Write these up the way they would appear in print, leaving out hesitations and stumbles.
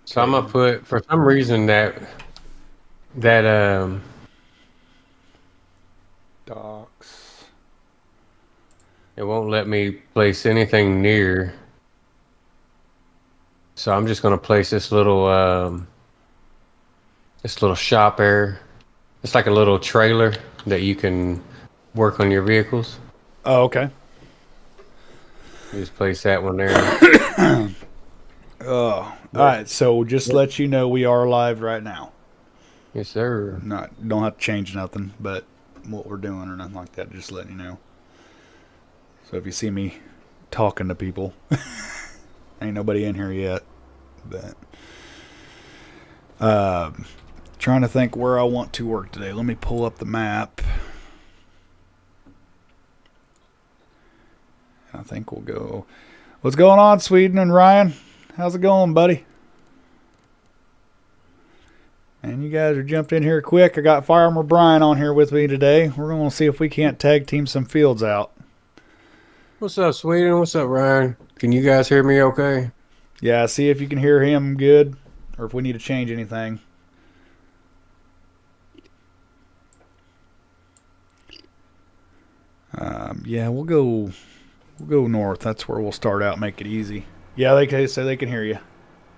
So I'm gonna put for some reason that Docks. it won't let me place anything near. So I'm just gonna place this little shop area. It's like a little trailer that you can work on your vehicles. Oh, okay. You just place that one there. All But right. So just let you know we are live right now. yes, sir. Not don't have to change nothing, but what we're doing or nothing like that. Just letting you know. So if you see me talking to people, ain't nobody in here yet. But trying to think where I want to work today. Let me pull up the map. I think we'll go. What's going on, Sweden and Ryan? How's it going, buddy? And you guys are jumped in here quick. I got Farmer Brian on here with me today. We're going to see if we can't tag team some fields out. What's up, Sweden? What's up, Ryan? Can you guys hear me okay? Yeah, see if you can hear him good or if we need to change anything. Yeah, we'll go north. That's where we'll start out. Make it easy. Yeah, they can say they can hear you.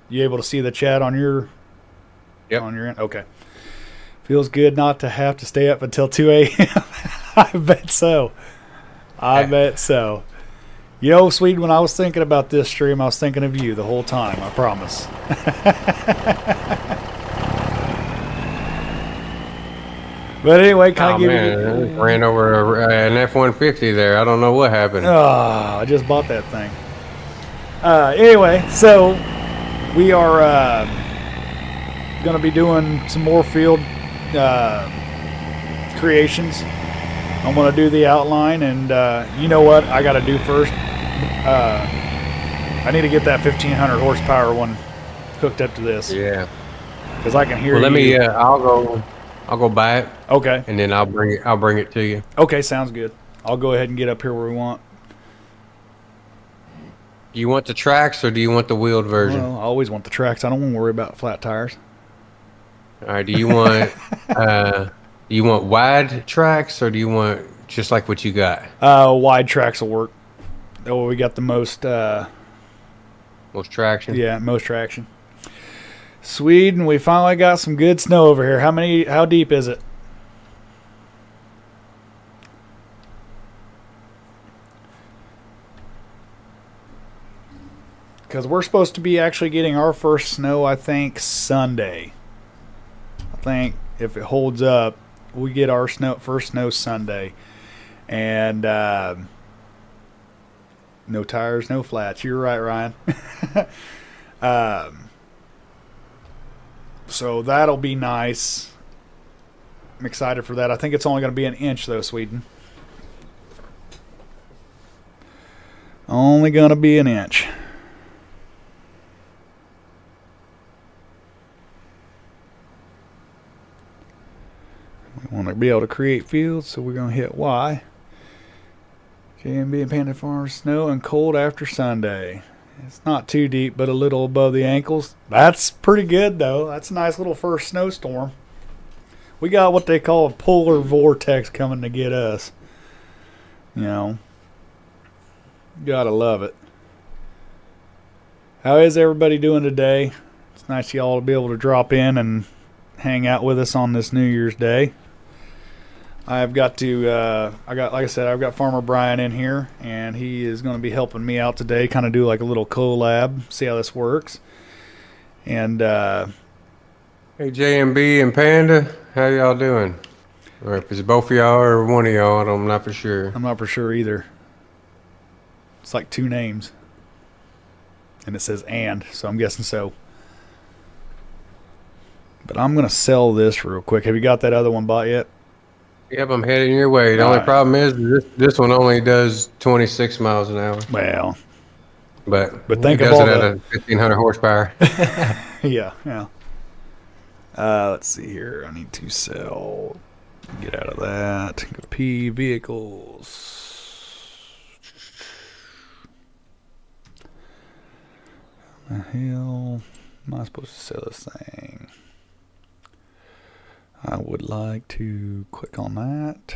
You able to see the chat on your Yep. on your end? Okay. Feels good not to have to stay up until 2 a.m. I bet so. I bet so. You know, Sweden, when I was thinking about this stream, I was thinking of you the whole time. I promise. But anyway, can I give man, you? ran over an F-150 there. I don't know what happened. Oh, I just bought that thing. Anyway, so we are going to be doing some more field creations. I'm going to do the outline, and you know what I got to do first? I need to get that 1500 horsepower one hooked up to this. Yeah. Because I can hear Well, you. let me. I'll go buy it. Okay. And then I'll bring it to you. Okay, sounds good. I'll go ahead and get up here where we want. Do you want the tracks or do you want the wheeled version? Well, I always want the tracks. I don't want to worry about flat tires. All right. Do you want wide tracks or do you want just like what you got? Wide tracks will work. Oh, we got the most. Most traction. Yeah, most traction. Sweden, we finally got some good snow over here. How deep is it? Because we're supposed to be actually getting our first snow, I think, Sunday. I think if it holds up, we get our first snow Sunday. And no tires, no flats. You're right, Ryan. So that'll be nice. I'm excited for that. I think it's only going to be an inch, though, Sweden. Only going to be an inch. We want to be able to create fields, so we're going to hit Y. JMB and Panda Farms, snow and cold after Sunday. It's not too deep, but a little above the ankles. That's pretty good, though. That's a nice little first snowstorm. We got what they call a polar vortex coming to get us. You know, gotta love it. How is everybody doing today? It's nice y'all to be able to drop in and hang out with us on this New Year's Day. I've got to, like I said, I've got Farmer Brian in here, and he is going to be helping me out today, kind of do like a little collab, see how this works. And, Hey, JMB and Panda, how y'all doing? Or if it's both of y'all or one of y'all, I'm not for sure. I'm not for sure either. It's like two names. And it says and, so I'm guessing so. But I'm going to sell this real quick. Have you got that other one bought yet? Yep, I'm heading your way. The only problem is this one only does 26 miles an hour. Well, But think it of does all it at the... a 1500 horsepower. Yeah. Let's see here. I need to sell. Get out of that. Go P vehicles. The hell. Am I supposed to sell this thing? I would like to click on that.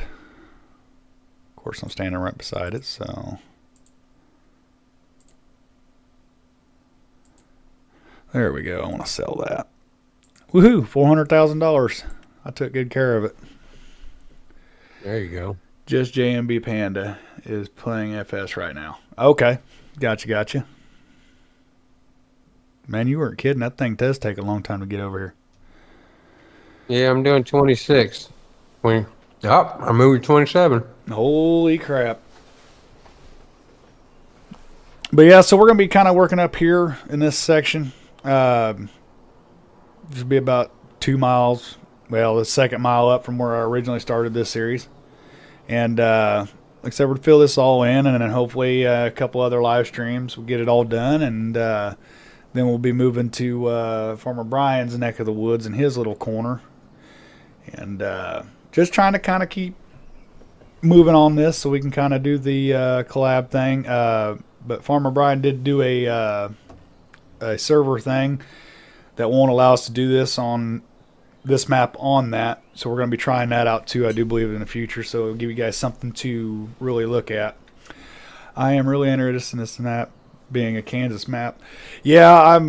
Of course, I'm standing right beside it, so. There we go. I want to sell that. Woohoo! $400,000. I took good care of it. There you go. Just JMB Panda is playing FS right now. Okay. Gotcha. Man, you weren't kidding. That thing does take a long time to get over here. Yeah, I'm doing 26. I'm moving 27. Holy crap. But yeah, so we're going to be kind of working up here in this section. Just be about 2 miles. Well, the second mile up from where I originally started this series. And like I said, we'll fill this all in, and then hopefully a couple other live streams. We'll get it all done, and then we'll be moving to Farmer Brian's neck of the woods in his little corner. And just trying to kind of keep moving on this so we can kind of do the collab thing. But Farmer Brian did do a server thing that won't allow us to do this on this map on that. So we're going to be trying that out too, I do believe, in the future. So it'll give you guys something to really look at. I am really interested in this map being a Kansas map. Yeah,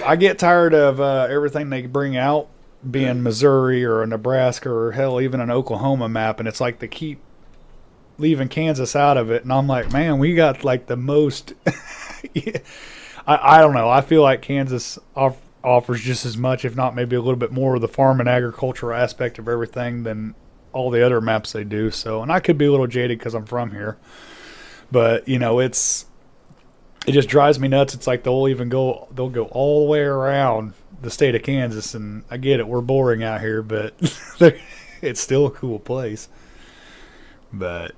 I get tired of everything they bring out being Missouri or a Nebraska or hell, even an Oklahoma map. And it's like they keep leaving Kansas out of it. And I'm like, man, we got like the most... Yeah. I don't know. I feel like Kansas offers just as much, if not maybe a little bit more, of the farm and agricultural aspect of everything than all the other maps they do. So, and I could be a little jaded because I'm from here, but you know, it just drives me nuts. It's like they'll go all the way around the state of Kansas, and I get it, we're boring out here, but it's still a cool place. But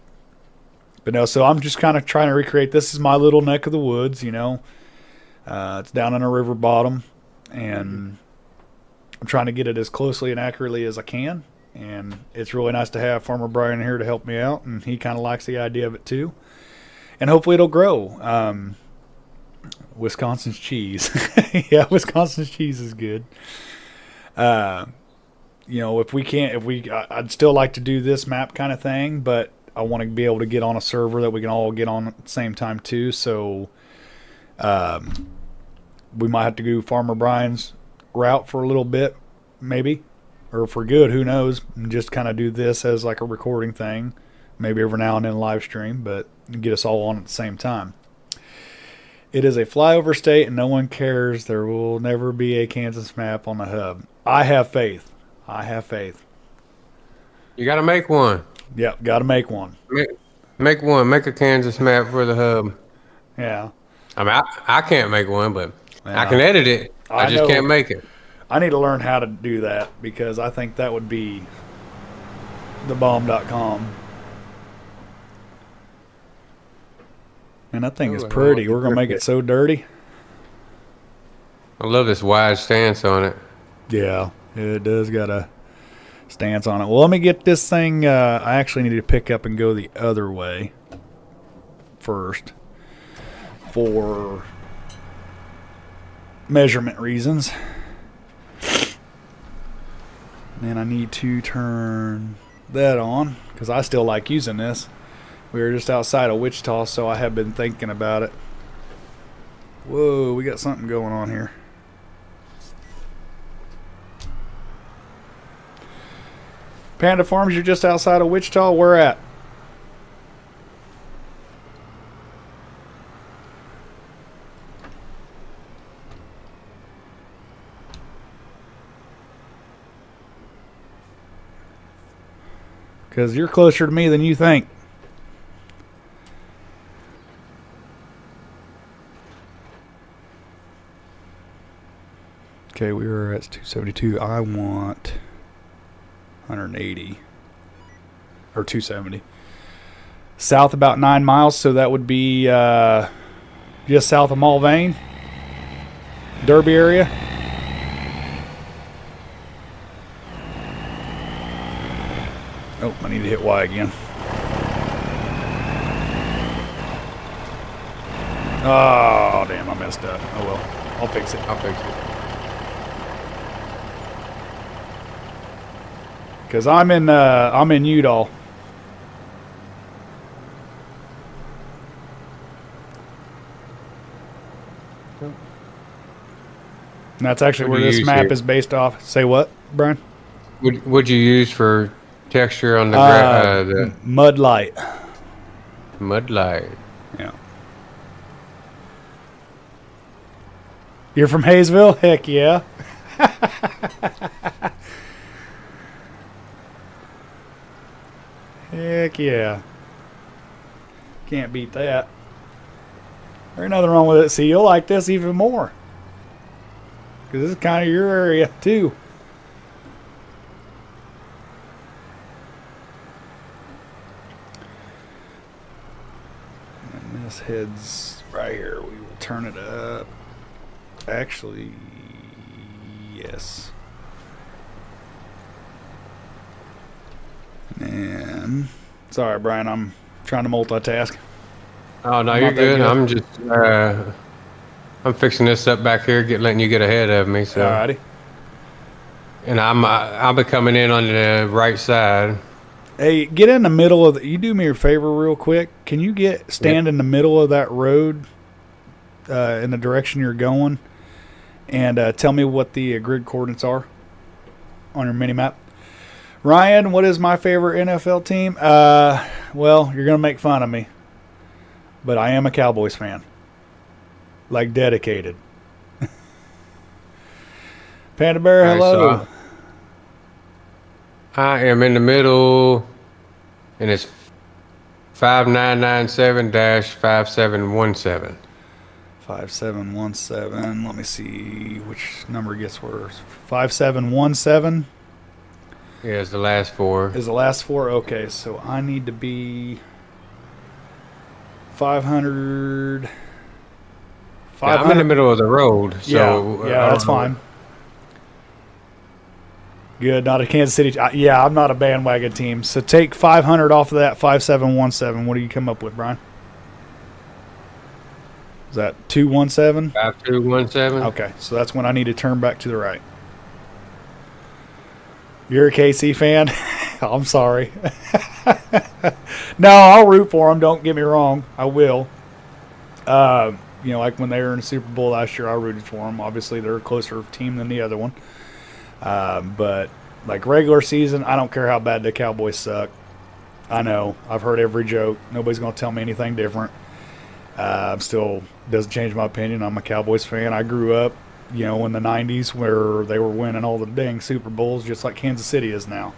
no, so I'm just kind of trying to recreate. This is my little neck of the woods, you know. It's down on a river bottom, and I'm trying to get it as closely and accurately as I can. And it's really nice to have Farmer Brian here to help me out, and he kind of likes the idea of it too. And hopefully it'll grow. Wisconsin's cheese. Yeah, Wisconsin's cheese is good. You know, I'd still like to do this map kind of thing, but I want to be able to get on a server that we can all get on at the same time too. So we might have to do Farmer Brian's route for a little bit, maybe, or for good, who knows, and just kind of do this as like a recording thing, maybe every now and then live stream, but get us all on at the same time. It is a flyover state and no one cares. There will never be a Kansas map on the hub. I have faith. You got to make one. Yep, got to make one. Make one. Make a Kansas map for the hub. Yeah. I mean, I can't make one, but I can edit it. I just can't make it. I need to learn how to do that because I think that would be thebomb.com. Man, that thing is pretty. We're going to make it so dirty. I love this wide stance on it. Yeah, it does got a stance on it. Well, let me get this thing. I actually need to pick up and go the other way first for measurement reasons. And I need to turn that on because I still like using this. We were just outside of Wichita, so I have been thinking about it. Whoa, we got something going on here. Panda Farms, you're just outside of Wichita. Where at? Because you're closer to me than you think. Okay, we were at 272. I want 180 or 270. South about 9 miles, so that would be just south of Mulvane, Derby area. Oh, I need to hit Y again. Oh, damn, I messed up. Oh well, I'll fix it. Because I'm in Udall. And that's actually What do where you this use map here? is based off. Say what, Brian? What'd you use for texture on the the Mud light. mud light? Yeah. You're from Hayesville? Heck yeah. Heck yeah. Can't beat that. There's nothing wrong with it. See, you'll like this even more. Because this is kind of your area, too. And this heads right here. We will turn it up. Actually, yes. And sorry, Brian, I'm trying to multitask. Oh no, I'm you're not that good. I'm just I'm fixing this up back here, letting you get ahead of me. So, Alrighty. and I'll be coming in on the right side. Hey, get in the middle of the. You do me a favor, real quick. Can you stand in the middle of that road, in the direction you're going, and tell me what the grid coordinates are on your mini map? Ryan, what is my favorite NFL team? Well, you're gonna make fun of me, but I am a Cowboys fan, like dedicated. Panda Bear, All right, hello. so I am in the middle, and it's 5997-5717. 5717. Let me see which number gets worse. 5717 Yeah, it's the last four. is the last four. Okay, so I need to be 500. Yeah, I'm in the middle of the road, so Yeah, that's fine. Good, not a Kansas City. Yeah, I'm not a bandwagon team. So take 500 off of that 5717. What do you come up with, Brian? Is that 217? 5217. Okay, so that's when I need to turn back to the right. You're a KC fan? I'm sorry. No, I'll root for them. Don't get me wrong. I will. Like when they were in the Super Bowl last year, I rooted for them. Obviously, they're a closer team than the other one. But like regular season, I don't care how bad the Cowboys suck. I know. I've heard every joke. Nobody's going to tell me anything different. Still doesn't change my opinion. I'm a Cowboys fan. I grew up, in the 90s where they were winning all the dang Super Bowls just like Kansas City is now.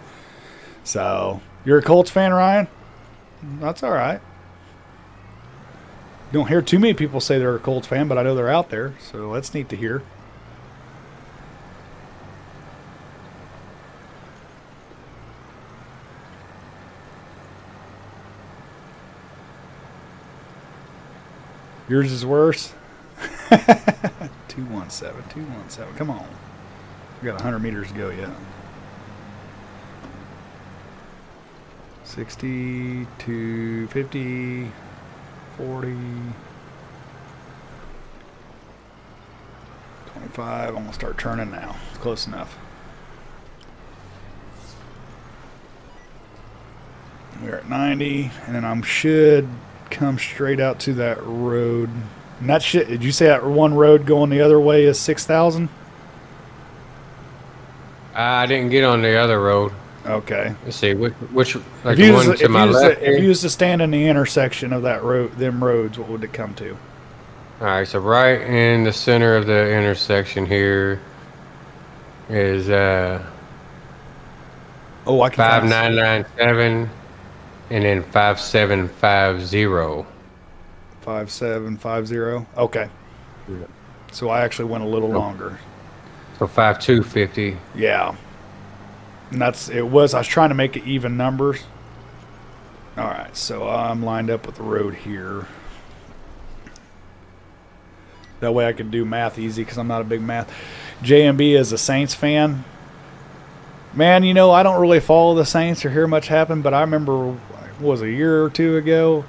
So, you're a Colts fan, Ryan? That's all right. Don't hear too many people say they're a Colts fan, but I know they're out there, so that's neat to hear. Yours is worse. 217. Come on. We got 100 meters to go yet. 60 to 50, 40, 25. I'm going to start turning now. It's close enough. We're at 90, and then I should come straight out to that road. And that shit, did you say that one road going the other way is 6,000? I didn't get on the other road. Okay. Let's see which like If you the one to my left. if you used to stand in the intersection of that road, them roads, what would it come to? All right, so right in the center of the intersection here is I can 5997 and then 5750. 5750. Okay. Yeah. So I actually went a little longer. So 5250. Yeah. And I was trying to make it even numbers. All right, so I'm lined up with the road here. That way I could do math easy because I'm not a big math. JMB is a Saints fan. Man, I don't really follow the Saints or hear much happen, but I remember, it was a year or two ago,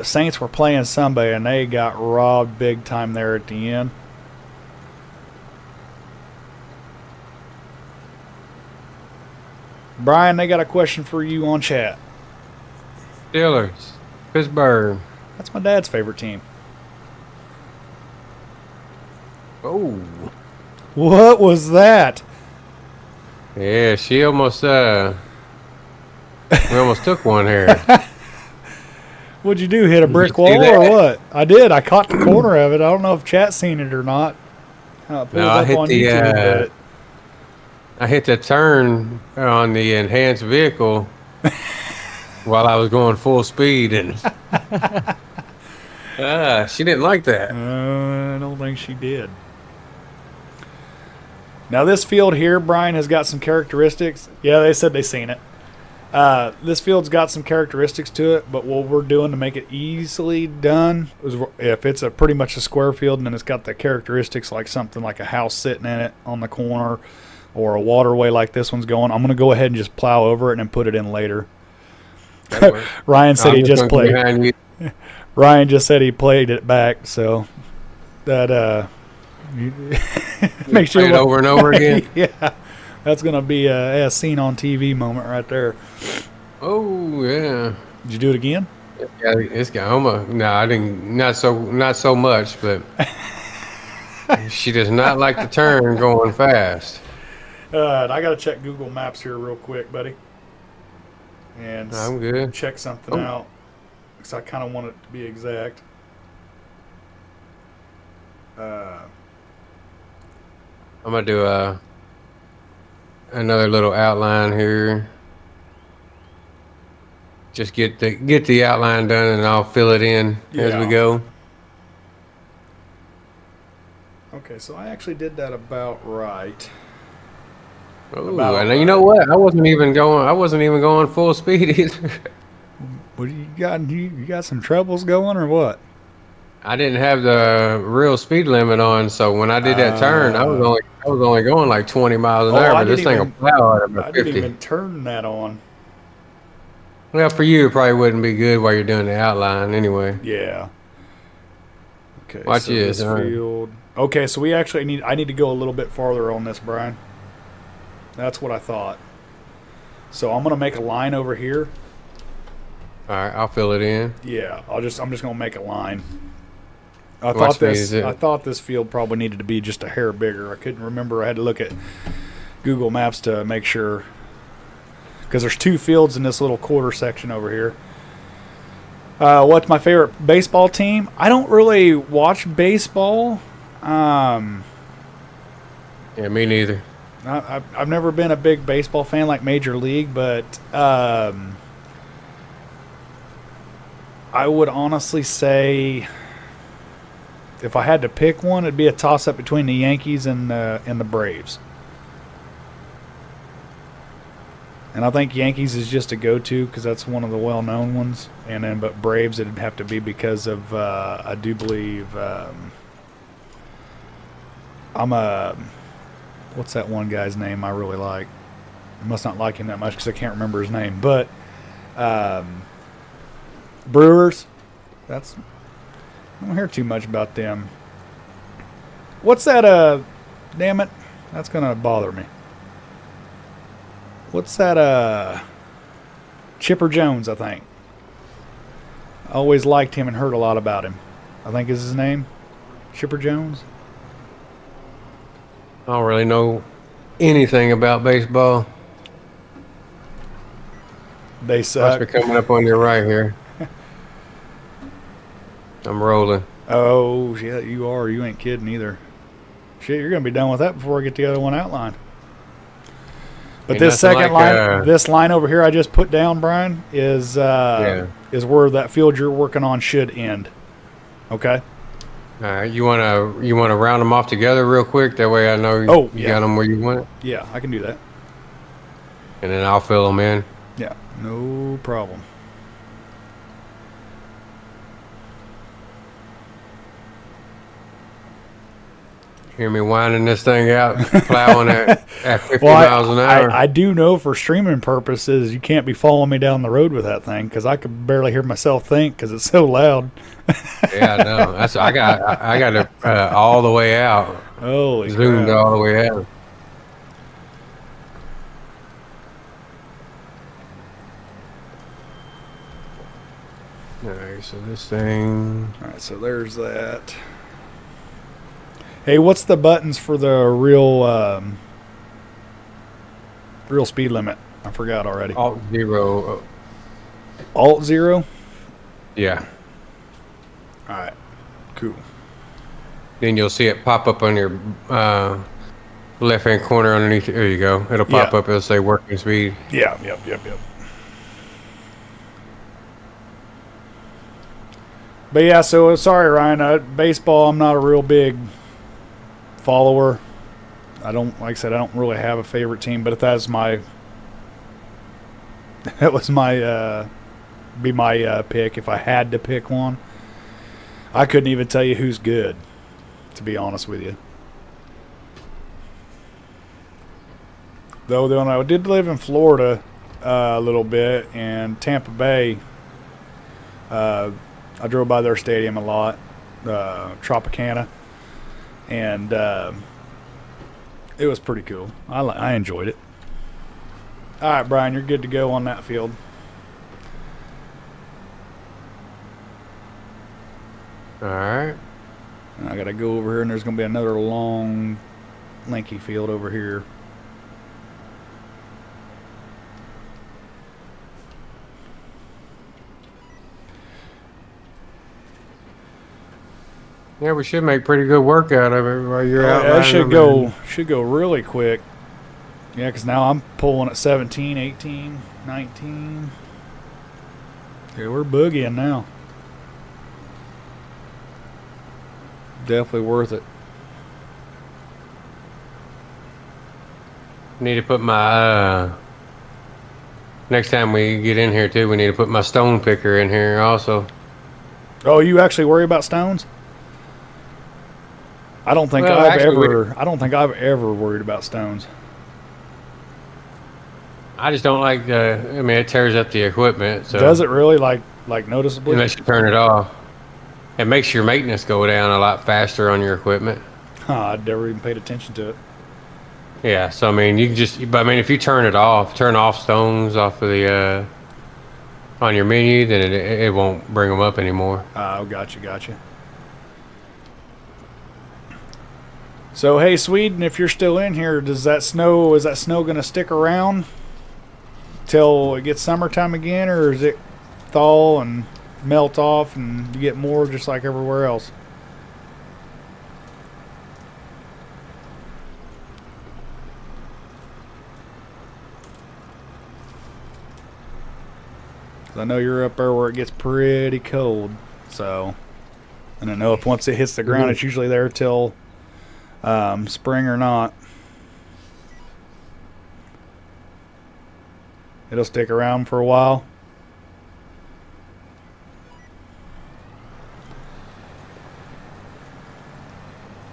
Saints were playing somebody and they got robbed big time there at the end. Brian, they got a question for you on chat. Steelers, Pittsburgh. That's my dad's favorite team. Oh, What was that? yeah, she almost we almost took one here. What'd you do? Hit a brick you see wall or that? what? I did. I caught the corner of it. I don't know if chat's seen it or not. It pulls No, I up hit on the YouTube, I hit the turn on the enhanced vehicle while I was going full speed, and she didn't like but that. I don't think she did. Now this field here, Brian, has got some characteristics. Yeah, they said they seen it. This field's got some characteristics to it, but what we're doing to make it easily done is if it's a pretty much a square field and then it's got the characteristics like something like a house sitting in it on the corner or a waterway like this one's going, I'm going to go ahead and just plow over it and then put it in later. Ryan said he just played. Ryan just said he played it back, so that make sure it over and over again. Yeah, that's gonna be a scene on TV moment right there. Oh yeah. Did you do it again? Yeah, it's got No, I didn't. Not so much, but she does not like the turn going fast. I gotta check Google Maps here real quick, buddy, and I'm good. check something out because I kind of want it to be exact. I'm gonna do another little outline here. Just get the outline done, and I'll fill it in as we go. Okay, so I actually did that about right. Oh, and you know what? I wasn't even going full speed either. What do you got? You got some troubles going or what? I didn't have the real speed limit on, so when I did that turn, I was only going like 20 miles an hour. But this thing will plow at about 50. I didn't even turn that on. Well, for you, it probably wouldn't be good while you're doing the outline anyway. Yeah. Okay. Watch so this. Field. Okay, so we actually I need to go a little bit farther on this, Brian. That's what I thought. So I'm gonna make a line over here. All right, I'll fill it in. Yeah, I'm just gonna make a line. I Watch thought this field probably needed to be just a hair bigger. I couldn't remember. I had to look at Google Maps to make sure because there's two fields in this little quarter section over here. What's my favorite baseball team? I don't really watch baseball. Yeah, me neither. I've never been a big baseball fan like Major League, but I would honestly say if I had to pick one, it'd be a toss-up between the Yankees and the Braves. And I think Yankees is just a go-to because that's one of the well-known ones. And then, but Braves, it'd have to be because of I do believe what's that one guy's name I really like? I must not like him that much because I can't remember his name. But Brewers, I don't hear too much about them. What's that? Damn it, that's gonna bother me. What's that? Chipper Jones, I think. I always liked him and heard a lot about him. I think is his name, Chipper Jones. I don't really know anything about baseball. They suck. Watch me coming up on your right here. I'm rolling. Oh, yeah, you are. You ain't kidding either. Shit, you're going to be done with that before I get the other one outlined. But Ain't this second like, line, this line over here I just put down, Brian, is where that field you're working on should end. Okay? All right, you wanna round them off together real quick? That way I know you got them where you want it. Yeah, I can do that. And then I'll fill them in. Yeah, no problem. Hear me winding this thing out, plowing at 50 miles an hour. I do know for streaming purposes, you can't be following me down the road with that thing because I could barely hear myself think because it's so loud. Yeah, I know. I got it all the way out. Holy zoomed crap. all the way out. Okay, so this thing. All right, so there's that. Hey, what's the buttons for the real speed limit? I forgot already. Alt 0. Alt 0? Yeah. All right, cool. Then you'll see it pop up on your left-hand corner underneath. There you go. It'll pop up. It'll say working speed. Yeah, yep. But yeah, so sorry, Ryan. Baseball, I'm not a real big follower. I don't, like I said, I don't really have a favorite team. But if that was my pick, if I had to pick one, I couldn't even tell you who's good, to be honest with you. Though when I did live in Florida a little bit, and Tampa Bay, I drove by their stadium a lot, Tropicana, and it was pretty cool. I enjoyed it. All right, Brian, you're good to go on that field. All right. And I got to go over here, and there's going to be another long, lanky field over here. Yeah, we should make pretty good work out of it while you're out. That should go really quick. Yeah, because now I'm pulling at 17, 18, 19. Yeah, we're boogieing now. Definitely worth it. Need to put my next time we get in here too. We need to put my stone picker in here also. Oh, you actually worry about stones? I don't think I've ever worried about stones. I just don't like the. I mean, it tears up the equipment. So does it really, like noticeably? Unless you turn it off, it makes your maintenance go down a lot faster on your equipment. I'd never even paid attention to it. Yeah, so I mean, you can just. But I mean, if you turn off stones off of the on your menu, then it won't bring them up anymore. Oh, gotcha. So hey, Sweden, if you're still in here, is that snow going to stick around till it gets summertime again, or is it thaw and melt off and you get more just like everywhere else? I know you're up there where it gets pretty cold, so I don't know if once it hits the ground, it's usually there till spring or not. It'll stick around for a while.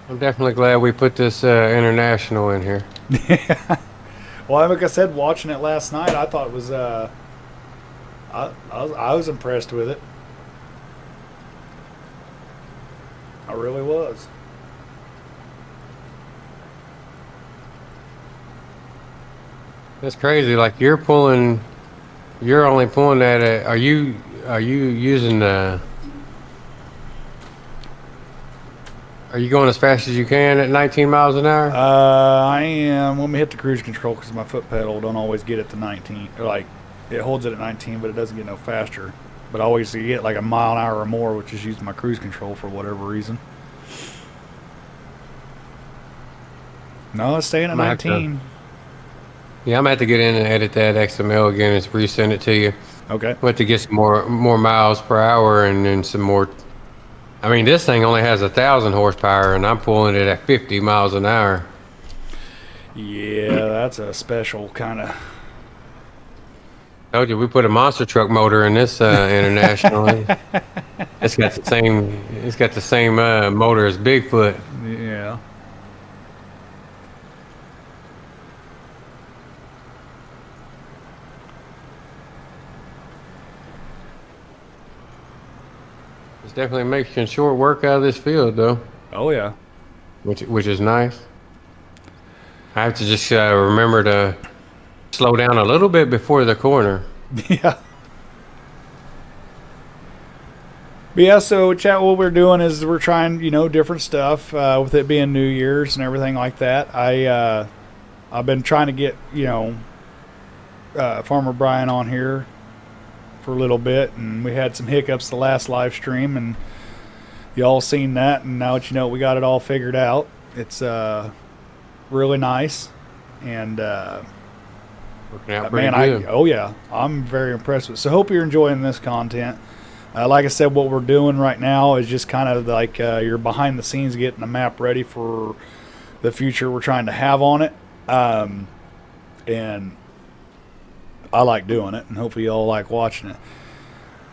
I'm definitely glad we put this international in here. Yeah. Well, like I said, watching it last night, I thought it was I was impressed with it. I really was. That's crazy. Like you're only pulling that at. Are you using the? Are you going as fast as you can at 19 miles an hour? I am. Let me hit the cruise control because my foot pedal don't always get it to 19. Like it holds it at 19, but it doesn't get no faster. But I always get like a mile an hour or more, which is using my cruise control for whatever reason. No, it's staying at 19. Yeah, I'm gonna have to get in and edit that XML again and resend it to you. Okay. We'll have to get some more miles per hour and then some more. I mean, this thing only has 1,000 horsepower, and I'm pulling it at 50 miles an hour. Yeah, that's a special kind of. Told you we put a monster truck motor in this international. It's got the same motor as Bigfoot. Yeah. It's definitely making short work out of this field, though. Oh yeah. Which is nice. I have to just remember to slow down a little bit before the corner. Yeah. But yeah, so chat, what we're doing is we're trying, different stuff with it being New Year's and everything like that. I've been trying to get, Farmer Brian on here for a little bit, and we had some hiccups the last live stream, and y'all seen that, and now that you know we got it all figured out. It's really nice, and Working out pretty man, good. oh yeah, I'm very impressed with it. So hope you're enjoying this content. Like I said, what we're doing right now is just kind of like you're behind the scenes getting the map ready for the future we're trying to have on it. And I like doing it, and hopefully y'all like watching it.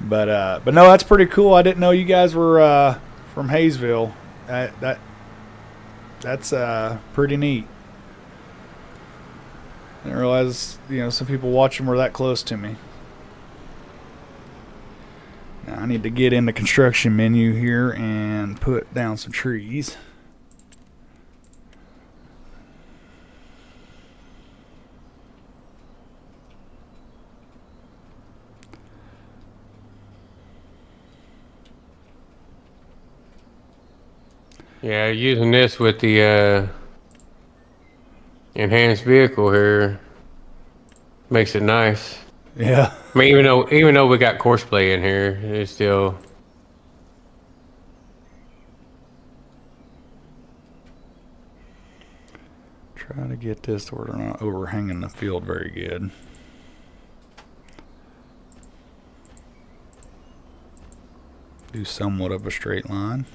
But no, that's pretty cool. I didn't know you guys were from Hayesville. That's pretty neat. I didn't realize some people watching were that close to me. Now I need to get in the construction menu here and put down some trees. Yeah, using this with the enhanced vehicle here makes it nice. Yeah. I mean, even though we got courseplay in here, it's still. Try to get this where they're not overhanging the field very good. Do somewhat of a straight line.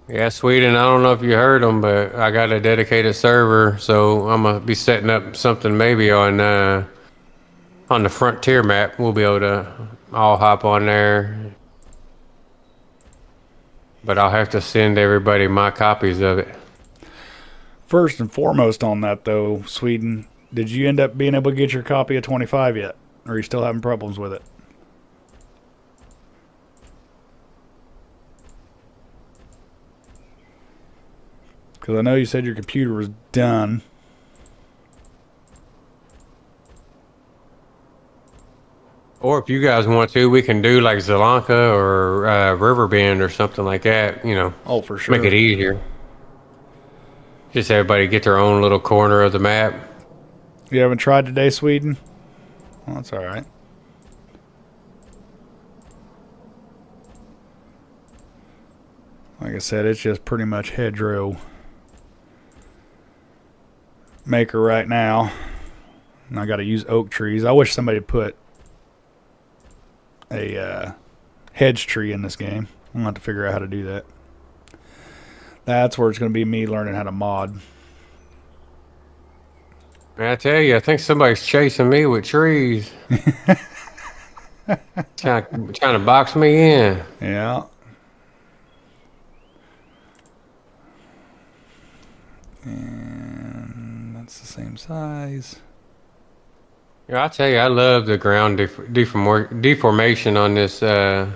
Yeah, Sweden. I don't know if you heard them, but I got a dedicated server, so I'm gonna be setting up something maybe on the Frontier map. We'll be able to all hop on there, but I'll have to send everybody my copies of it. First and foremost on that, though, Sweden, did you end up being able to get your copy of 25 yet? Or are you still having problems with it? Because I know you said your computer was done. Or if you guys want to, we can do like Zelanka or Riverbend or something like that. Oh, for sure. Make it easier. Just everybody get their own little corner of the map. You haven't tried today, Sweden? Well, that's all right. Like I said, it's just pretty much hedgerow maker right now. And I got to use oak trees. I wish somebody put a hedge tree in this game. I'm going to have to figure out how to do that. That's where it's going to be me learning how to mod. Man, I tell you, I think somebody's chasing me with trees. trying to box me in. Yeah. And that's the same size. Yeah, I tell you, I love the ground deformation on this game.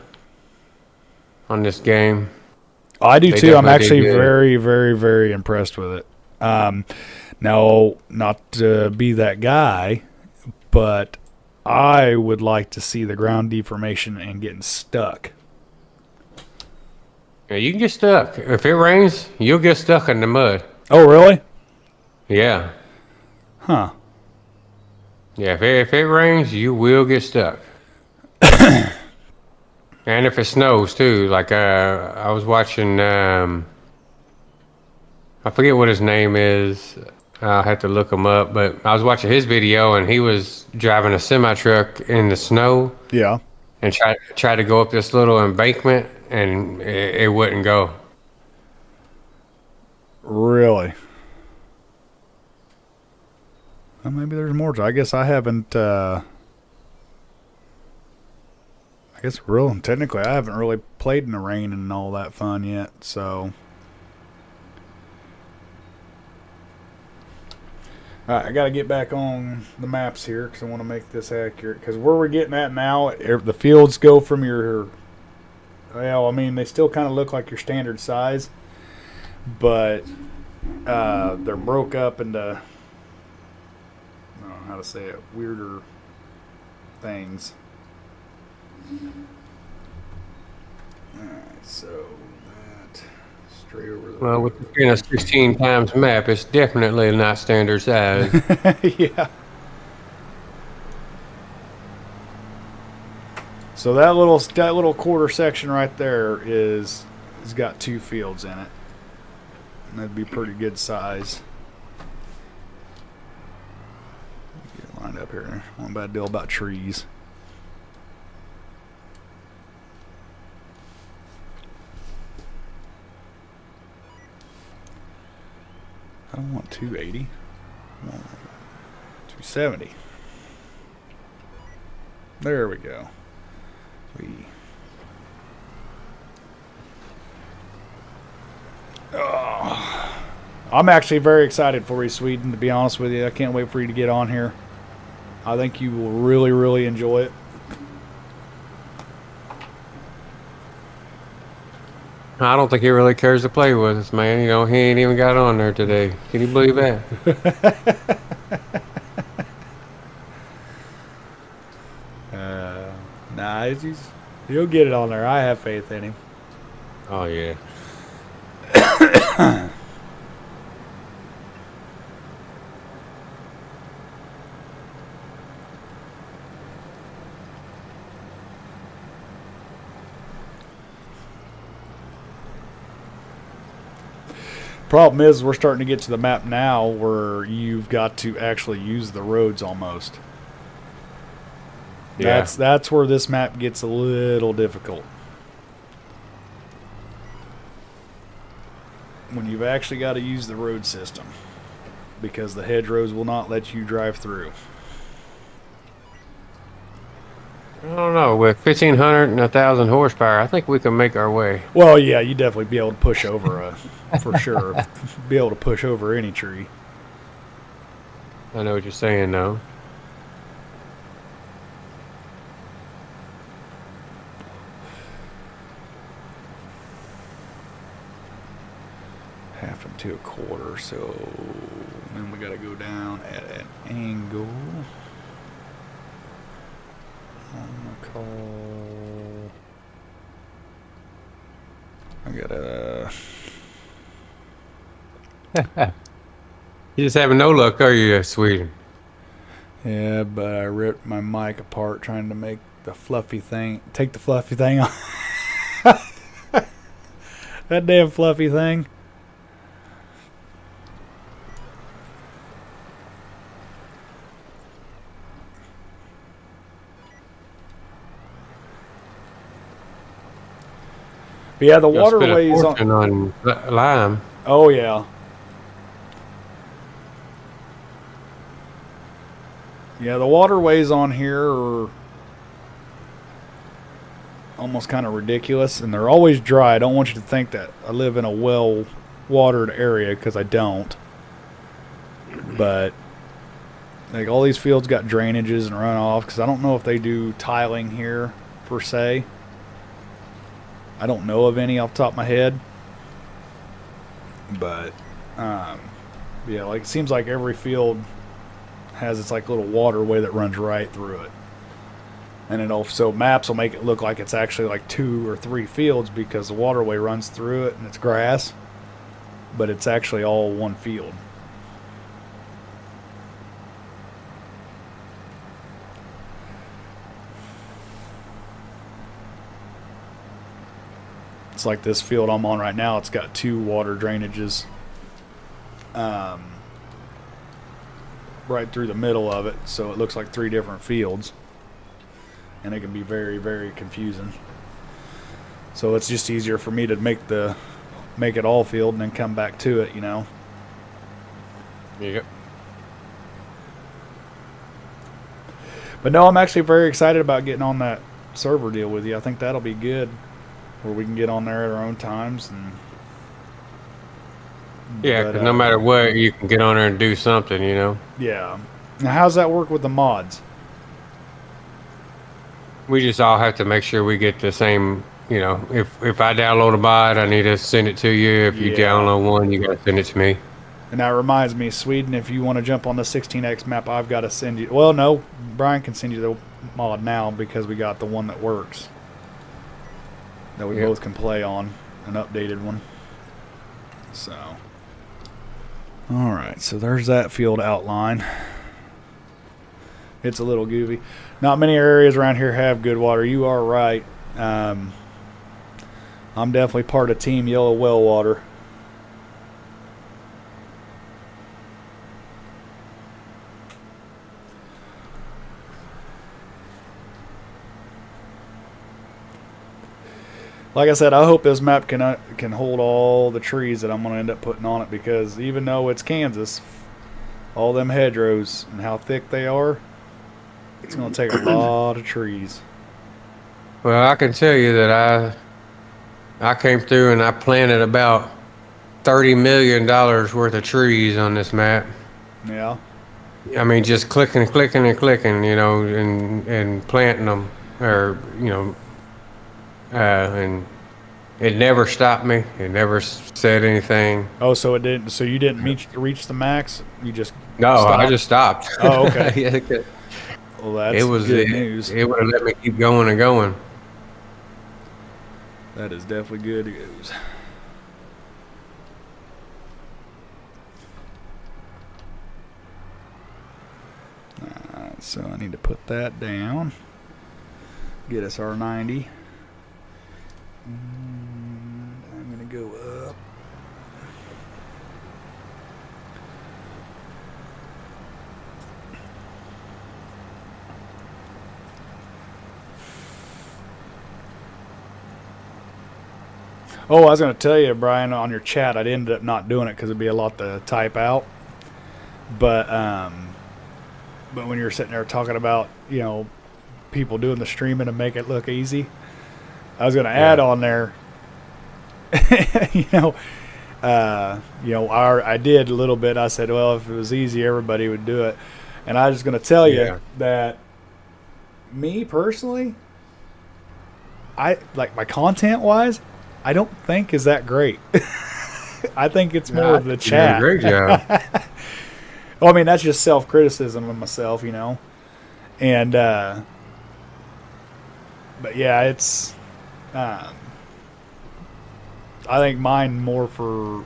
I do They too. I'm definitely actually did good. very, very, very impressed with it. Now, not to be that guy, but I would like to see the ground deformation and getting stuck. Yeah, you can get stuck. If it rains, you'll get stuck in the mud. Oh, really? Yeah. Huh. Yeah, if it rains, you will get stuck. And if it snows too, like I was watching, I forget what his name is. I'll have to look him up. But I was watching his video, and he was driving a semi truck in the snow Yeah. and try to go up this little embankment, and it wouldn't go. Really? Well, maybe there's more to it. I guess I haven't. I guess technically I haven't really played in the rain and all that fun yet. So, all right, I got to get back on the maps here because I want to make this accurate. Because where we're getting at now, the fields go from your. Well, I mean, they still kind of look like your standard size, but they're broke up into. I don't know how to say it. Weirder things. Alright, so that straight over the Well, with this being a 16 times map, it's definitely not standard size. yeah. So that little quarter section right there has got 2 fields in it. And that'd be pretty good size. Get it lined up here. One bad deal about trees. I don't want 280. I want 270. There we go. Oh, I'm actually very excited for you, Sweden, to be honest with you. I can't wait for you to get on here. I think you will really, really enjoy it. I don't think he really cares to play with us, man. You know, he ain't even got on there today. Can you believe that? Nah, he'll get it on there. I have faith in him. Oh, yeah. Problem is, we're starting to get to the map now where you've got to actually use the roads almost. Yeah. That's where this map gets a little difficult. When you've actually got to use the road system, because the hedgerows will not let you drive through. I don't know. With 1,500 and 1,000 horsepower, I think we can make our way. Well, yeah, you definitely be able to push over for sure. Be able to push over any tree. I know what you're saying, though. Half into a quarter, so then we got to go down at an angle. I'm gonna call. I gotta. You just having no luck, are you, Sweden? Yeah, but I ripped my mic apart trying to make the fluffy thing. Take the fluffy thing off. That damn fluffy thing. But yeah, the waterways on lime. Oh yeah. Yeah, the waterways on here are almost kind of ridiculous, and they're always dry. I don't want you to think that I live in a well-watered area, because I don't. But like all these fields got drainages and runoff, because I don't know if they do tiling here per se. I don't know of any off the top of my head. But yeah, like it seems like every field has its like little waterway that runs right through it. And it also maps will make it look like it's actually like 2 or 3 fields, because the waterway runs through it and it's grass, but it's actually all one field. It's like this field I'm on right now. It's got 2 water drainages right through the middle of it, so it looks like 3 different fields, and it can be very, very confusing. So it's just easier for me to make it all field and then come back to it, you know. Yep. But no, I'm actually very excited about getting on that server deal with you. I think that'll be good, where we can get on there at our own times. And Yeah, because no matter what, you can get on there and do something, you know. Yeah. Now, how's that work with the mods? We just all have to make sure we get the same, you know. If I download a mod, I need to send it to you. If you download one, you got to send it to me. And that reminds me, Sweden, if you want to jump on the 16X map, I've got to send you. Well, no, Brian can send you mod now because we got the one that works that we both can play on, an updated one. So, all right, so there's that field outline. It's a little goofy. Not many areas around here have good water. You are right. I'm definitely part of Team Yellow Well Water. Like I said, I hope this map can hold all the trees that I'm going to end up putting on it, because even though it's Kansas, all them hedgerows and how thick they are, it's going to take a lot of trees. Well, I can tell you that I came through and I planted about $30 million worth of trees on this map. Yeah. I mean, just clicking, and planting them, or and it never stopped me. It never said anything. Oh, so it didn't. So you didn't reach the max. You just I just stopped. Oh, okay. Yeah, well, that's good news. It would have let me keep going and going. That is definitely good news. Alright, so I need to put that down. Get us our 90. And I'm going to go up. Oh, I was going to tell you, Brian, on your chat, I'd ended up not doing it because it'd be a lot to type out. But when you're sitting there talking about, people doing the streaming to make it look easy, I was going to add on there, I did a little bit. I said, well, if it was easy, everybody would do it. And I was going to tell you that me personally, I like my content wise, I don't think is that great. I think it's more of the chat. Great job. Well, I mean, that's just self-criticism of myself, And, but yeah, it's, I think mine more for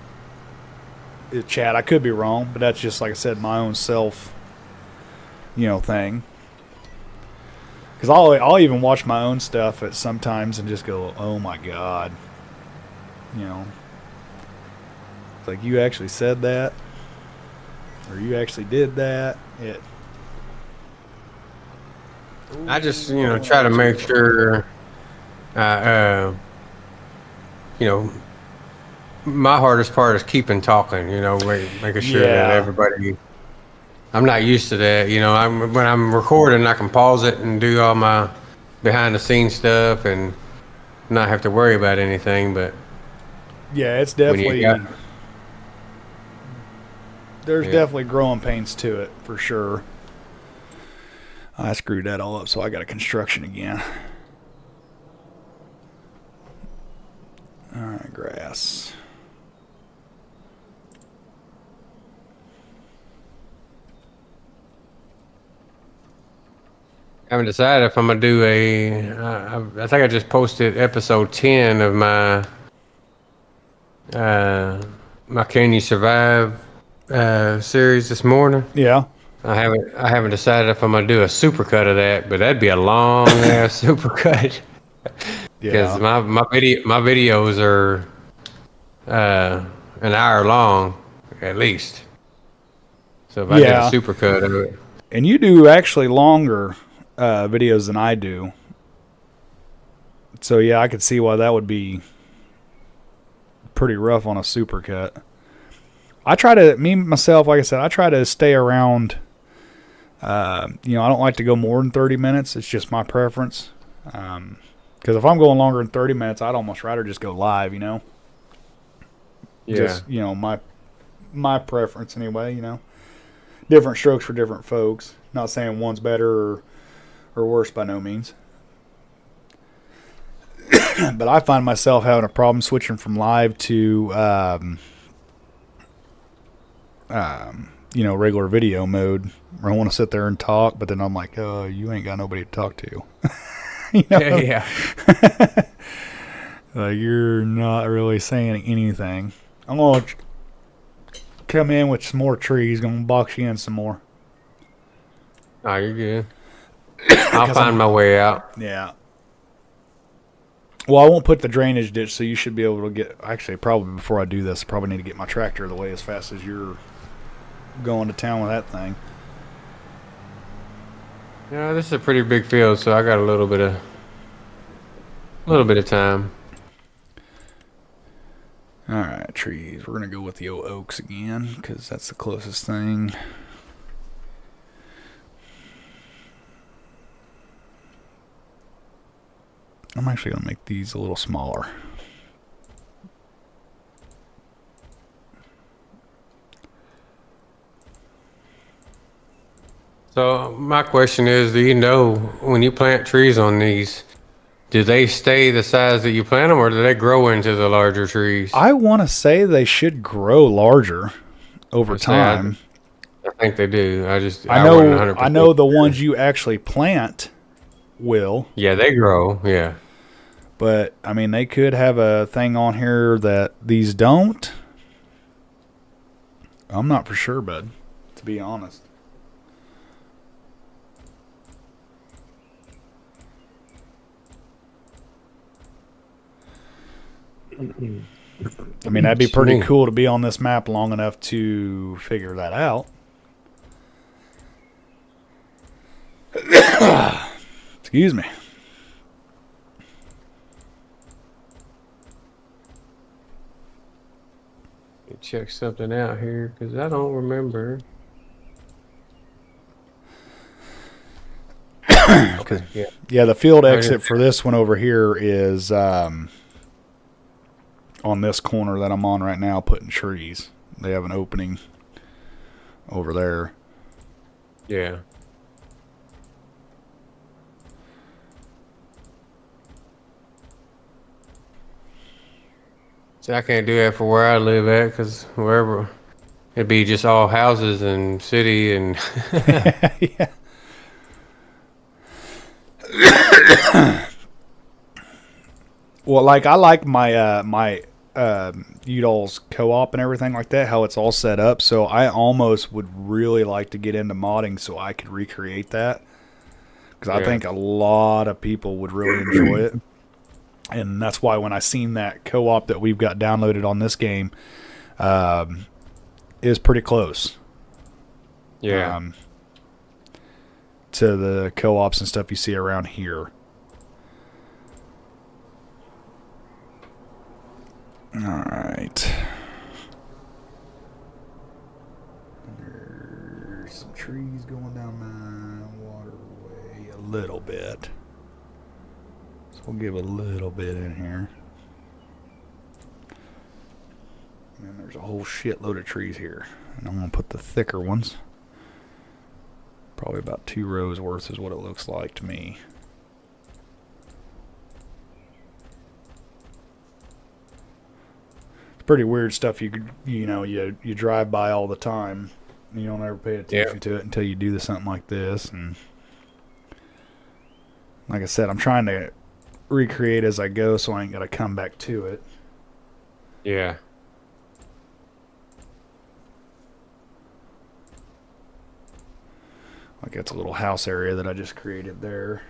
the chat. I could be wrong, but that's just, like I said, my own self, thing. Because I'll even watch my own stuff at sometimes and just go, oh my God. It's like, you actually said that? Or you actually did that? I just, try to make sure, my hardest part is keeping talking, making sure that everybody, I'm not used to that, when I'm recording, I can pause it and do all my behind the scenes stuff and not have to worry about anything, but yeah, it's definitely, there's definitely growing pains to it, for sure. I screwed that all up, so I got a construction again. All right, grass. I haven't decided if I'm going to do I think I just posted episode 10 of my Can You Survive series this morning. Yeah. I haven't decided if I'm gonna do a supercut of that, but that'd be a long ass supercut. Because my videos are an hour long at least. So if I did a supercut of it, and you do actually longer videos than I do. So yeah, I could see why that would be pretty rough on a supercut. I try to, myself, like I said, I try to stay around. I don't like to go more than 30 minutes. It's just my preference. Because if I'm going longer than 30 minutes, I'd almost rather just go live, Yeah. Just, my preference anyway, Different strokes for different folks. Not saying one's better or worse by no means. But I find myself having a problem switching from live to regular video mode where I want to sit there and talk, but then I'm like, oh, you ain't got nobody to talk to. Yeah, yeah. Like, you're not really saying anything. I'm going to come in with some more trees, going to box you in some more. Oh, you're good. I'll find my way out. Yeah. Well, I won't put the drainage ditch, so you should be able to get... Actually, probably before I do this, I probably need to get my tractor away as fast as you're going to town with that thing. Yeah, this is a pretty big field, so I got a little bit of time. All right, trees. We're going to go with the old oaks again because that's the closest thing. I'm actually going to make these a little smaller. So my question is, do you know when you plant trees on these, do they stay the size that you plant them, or do they grow into the larger trees? I want to say they should grow larger over time. I think they do. I know. wasn't 100% I know the sure. ones you actually plant will. Yeah, they grow. Yeah. But I mean, they could have a thing on here that these don't. I'm not for sure, bud. To be honest. I mean, that'd be pretty cool to be on this map long enough to figure that out. Excuse me. Check something out here because I don't remember. Okay, yeah, the field exit for this one over here is on this corner that I'm on right now, putting trees. They have an opening over there. Yeah. See, I can't do that for where I live at because wherever it'd be just all houses and city and Yeah. Well, like I like my my Udall's co-op and everything like that, how it's all set up. So I almost would really like to get into modding so I could recreate that, because I think a lot of people would really enjoy it. And that's why when I seen that co-op that we've got downloaded on this game is pretty close. Yeah. To the co-ops and stuff you see around here. Alright. There's some trees going down my waterway a little bit. So we'll give a little bit in here. And there's a whole shitload of trees here. And I'm going to put the thicker ones. Probably about 2 rows worth is what it looks like to me. It's pretty weird stuff you drive by all the time. You don't ever pay attention to it until you do something like this. And like I said, I'm trying to recreate as I go so I ain't got to come back to it. Yeah. Like that's a little house area that I just created there.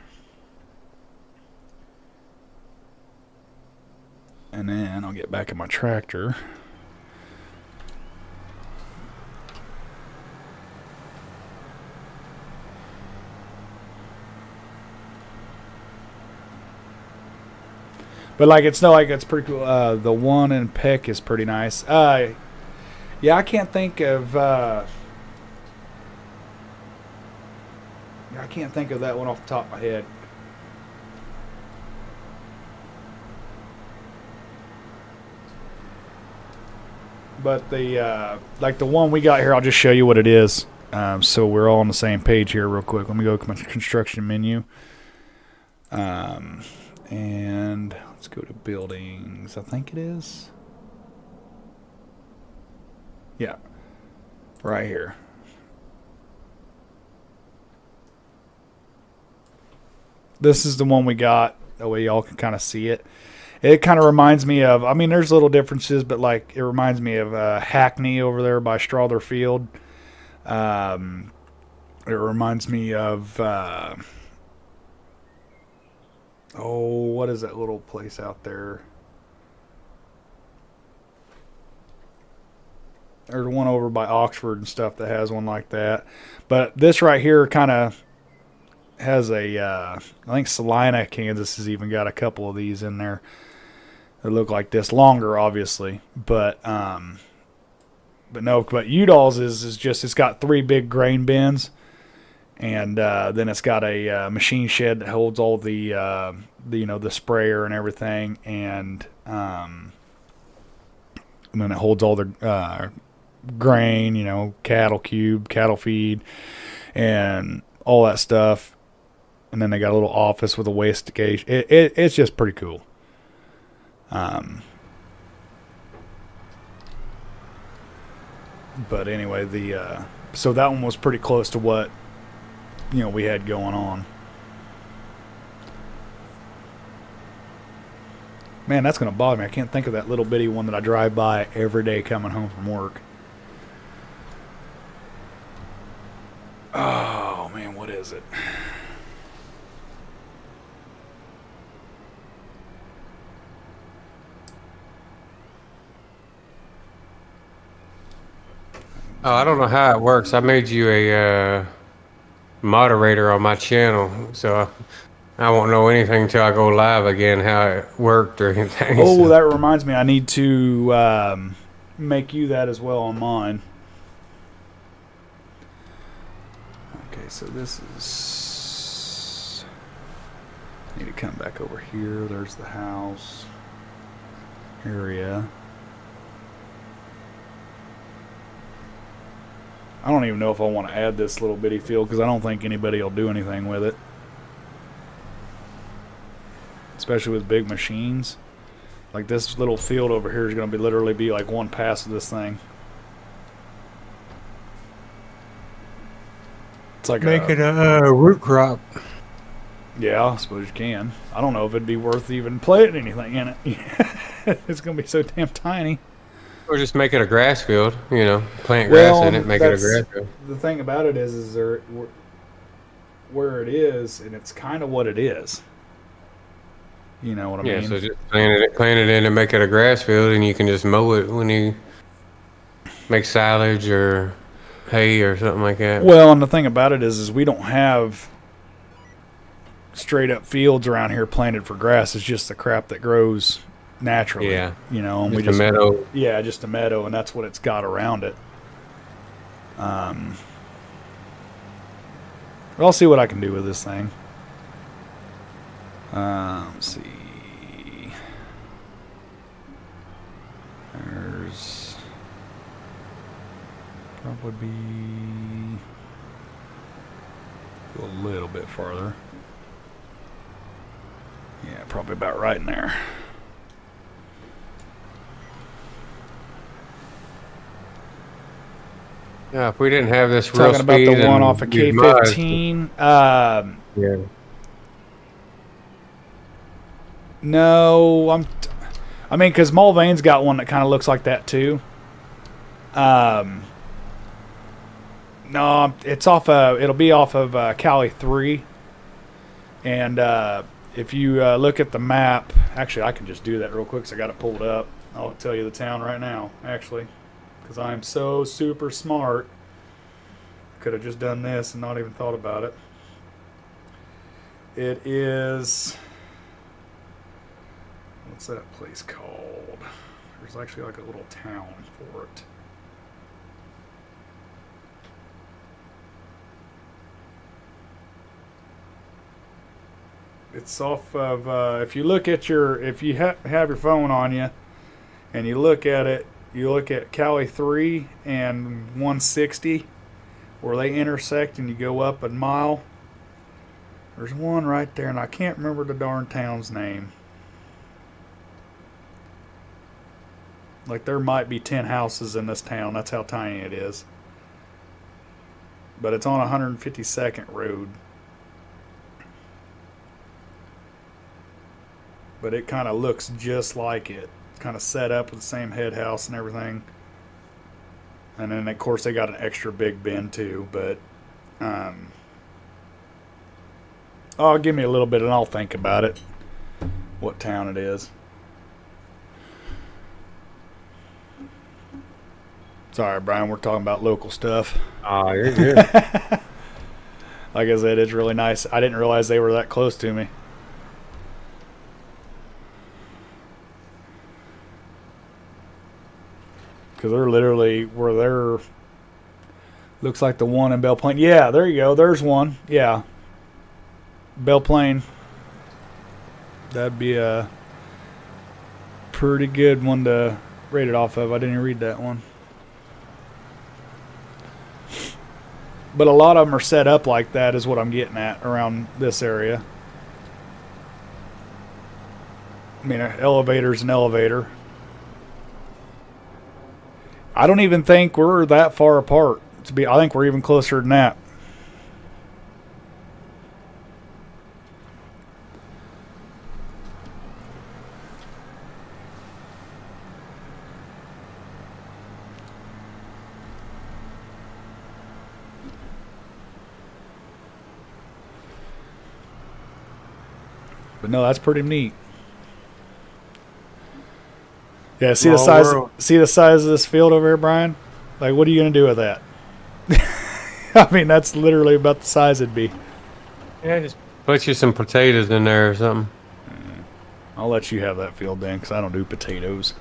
And then I'll get back in my tractor. But like it's pretty cool. The one in Peck is pretty nice. Yeah, I can't think of that one off the top of my head. But the like the one we got here, I'll just show you what it is. So we're all on the same page here real quick. Let me go to my construction menu. And let's go to buildings. I think it is. Yeah. Right here. This is the one we got. That way y'all can kind of see it. It kind of reminds me of, I mean, there's little differences, but like it reminds me of Hackney over there by Strother Field. It reminds me of, what is that little place out there? There's one over by Oxford and stuff that has one like that. But this right here kind of has I think Salina, Kansas has even got a couple of these in there that look like this. Longer, obviously. But Udall's is just, it's got 3 big grain bins. And then it's got a machine shed that holds all the sprayer and everything. And then it holds all the grain, cattle cube, cattle feed, and all that stuff. And then they got a little office with a waste station. It's just pretty cool. But anyway, so that one was pretty close to what we had going on. Man, that's gonna bother me. I can't think of that little bitty one that I drive by every day coming home from work. Oh man, what is it? Oh, I don't know how it works. I made you a moderator on my channel, so I won't know anything until I go live again how it worked or anything. Oh, so. that reminds me. I need to make you that as well on mine. Okay, so this is... I need to come back over here. There's the house area. I don't even know if I want to add this little bitty field because I don't think anybody will do anything with it. Especially with big machines. Like this little field over here is going to literally be like one pass of this thing. It's like Make it a root crop. Yeah, I suppose you can. I don't know if it'd be worth even planting anything in it. It's going to be so damn tiny. Or just make it a grass field, plant grass in it, make it a grass field. The thing about it is there, where it is, and it's kind of what it is. You know what I mean? Yeah, so just plant it in and make it a grass field, and you can just mow it when you make silage or hay or something like that. Well, and the thing about it is we don't have straight up fields around here planted for grass. It's just the crap that grows naturally. Yeah. And just a meadow. Yeah, just a meadow, and that's what it's got around it. I'll see what I can do with this thing. Let's see. There's probably be go a little bit farther. Yeah, probably about right in there. Yeah, if we didn't have this real Talking about speed the one and off of these K15. yeah. No, I mean, because Mulvane's got one that kind of looks like that too. No, it's off of. It'll be off of Cali 3, and if you look at the map, actually, I can just do that real quick. So I got it pulled up. I'll tell you the town right now, actually, because I'm so super smart. Could have just done this and not even thought about it. It is. What's that place called? There's actually like a little town for it. It's off of, if you look at if you have your phone on you and you look at it, you look at Cali 3 and 160 where they intersect and you go up a mile. There's one right there and I can't remember the darn town's name. Like there might be 10 houses in this town. That's how tiny it is. But it's on 152nd Road. but it kind of looks just like it. It's kind of set up with the same head house and everything. And then, of course, they got an extra big bin, too. But, oh, give me a little bit and I'll think about it, what town it is. Sorry, Brian, we're talking about local stuff. Oh, you're good. Like I said, it's really nice. I didn't realize they were that close to me. Because they're literally where they're. Looks like the one in Belle Plaine. Yeah, there you go. There's one. Yeah. Belle Plaine. That'd be a pretty good one to rate it off of. I didn't read that one. But a lot of them are set up like that, is what I'm getting at around this area. I mean, an elevator's an elevator. I don't even think we're that far apart. I think we're even closer than that. But no, that's pretty neat. Yeah, see the Small size. world. See the size of this field over here, Brian. Like, what are you gonna do with that? I mean, that's literally about the size it'd be. Yeah, just put you some potatoes in there or something. I'll let you have that field then, because I don't do potatoes.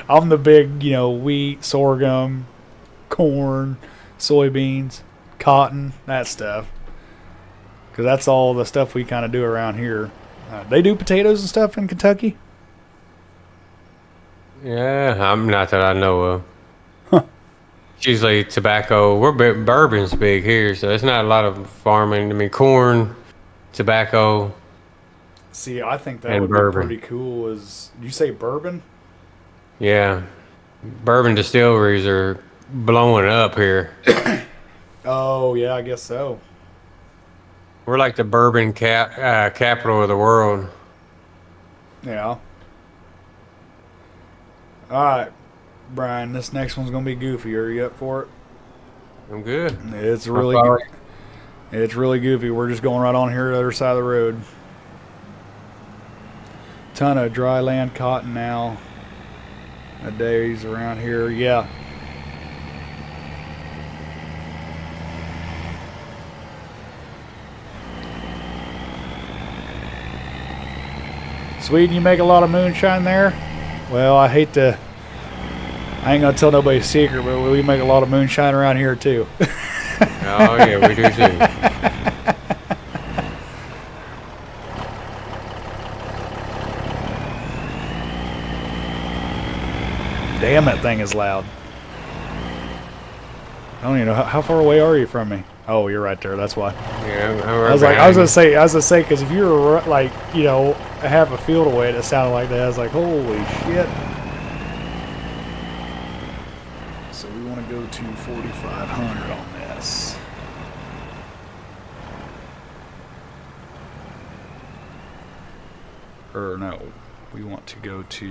I'm the big, wheat, sorghum, corn, soybeans, cotton, that stuff. Because that's all the stuff we kind of do around here. They do potatoes and stuff in Kentucky? Yeah, I'm not that I know of. Huh. It's usually tobacco. Bourbon's big here, so it's not a lot of farming. I mean, corn, tobacco. See, I think that And would bourbon. be pretty cool. Did you say bourbon? Yeah, bourbon distilleries are blowing up here. Oh, yeah, I guess so. We're like the bourbon capital of the world. Yeah. All right, Brian, this next one's going to be goofy. Are you up for it? I'm good. It's really It's really goofy. We're just going right on here to the other side of the road. Ton of dry land cotton now. Nowadays around here, yeah. Sweden, you make a lot of moonshine there? Well, I ain't gonna tell nobody's secret, but we make a lot of moonshine around here too. Oh yeah, we do too. Damn, that thing is loud. I don't even know how far away are you from me? Oh, you're right there. That's why. Yeah, I'm I right was behind you. gonna say, because if you were like, half a field away, that sounded like that. I was like, holy shit. So we want to go to 4,500 on this. Or no, we want to go to.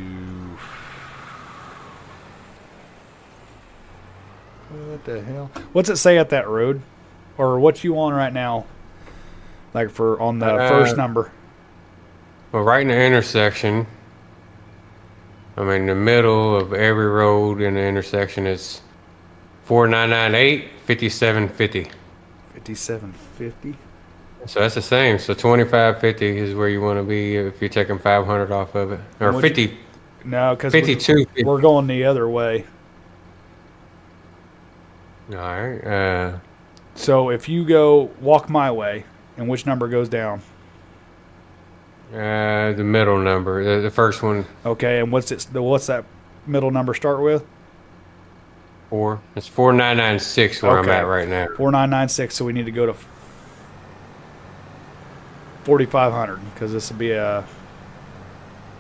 What the hell? What's it say at that road? Or what you on right now? Like for on the first number. Well, right in the intersection. I mean, the middle of every road in the intersection is 4998 5750. 5750. So that's the same. So 2550 is where you want to be if you're taking 500 off of it, or What'd 50. No, because 52. we're going the other way. All right. So if you go walk my way, and which number goes down? The middle number, the first one, Okay, and what's that middle number start with? 4. It's 4996 where I'm Okay. at right now. 4996. So we need to go to 4,500 because this will be a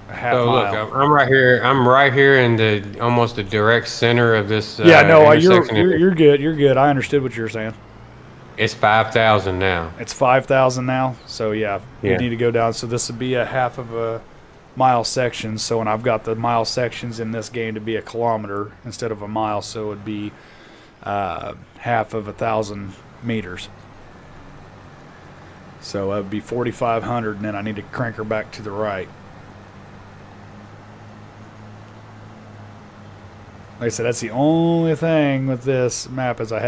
half So look, mile. I'm right here. I'm right here in the almost the direct center of this. Yeah, no, intersection. you're good. You're good. I understood what you were saying. It's 5,000 now. It's 5,000 now. So yeah, you Yeah. need to go down. So this would be a half of a mile section. So when I've got the mile sections in this game to be a kilometer instead of a mile, so it would be half of 1,000 meters. So that would be 4,500, and then I need to crank her back to the right. Like I said, that's the only thing with this map is I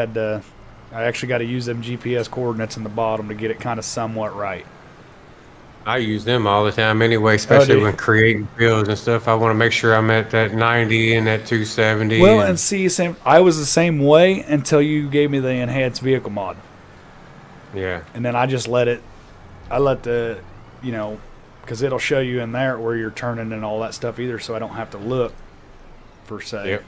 actually got to use them GPS coordinates in the bottom to get it kind of somewhat right. I use them all the time anyway, Oh, do especially you? when creating fields and stuff. I want to make sure I'm at that 90 and that 270. Well, and see, I was the same way until you gave me the enhanced vehicle mod, yeah. and then I just let the, because it'll show you in there where you're turning and all that stuff either, so I don't have to look, per se. Yep.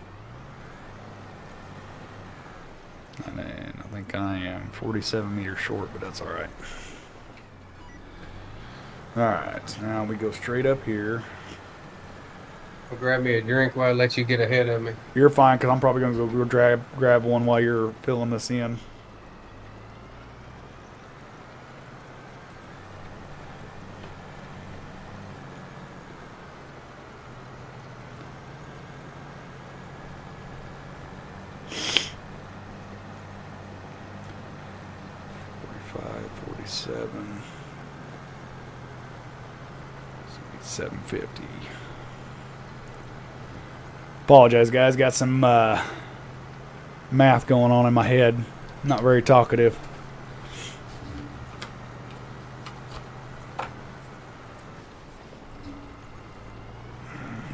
And then I think I am 47 meters short, but that's all right. All right, now we go straight up here. Well, grab me a drink while I let you get ahead of me. You're fine, because I'm probably going to go grab one while you're filling this in. $47. 750. Apologize, guys. Got some math going on in my head. Not very talkative.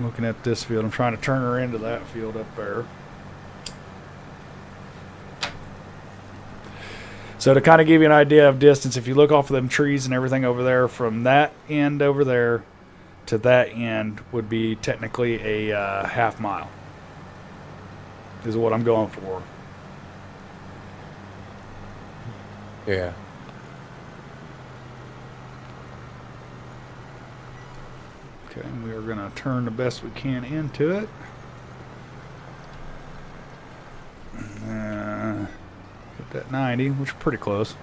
Looking at this field, I'm trying to turn her into that field up there. So to kind of give you an idea of distance, if you look off of them trees and everything over there, from that end over there to that end would be technically a half mile. Is what I'm going for. Yeah. Okay, we are going to turn the best we can into it. Hit that 90, which is pretty close.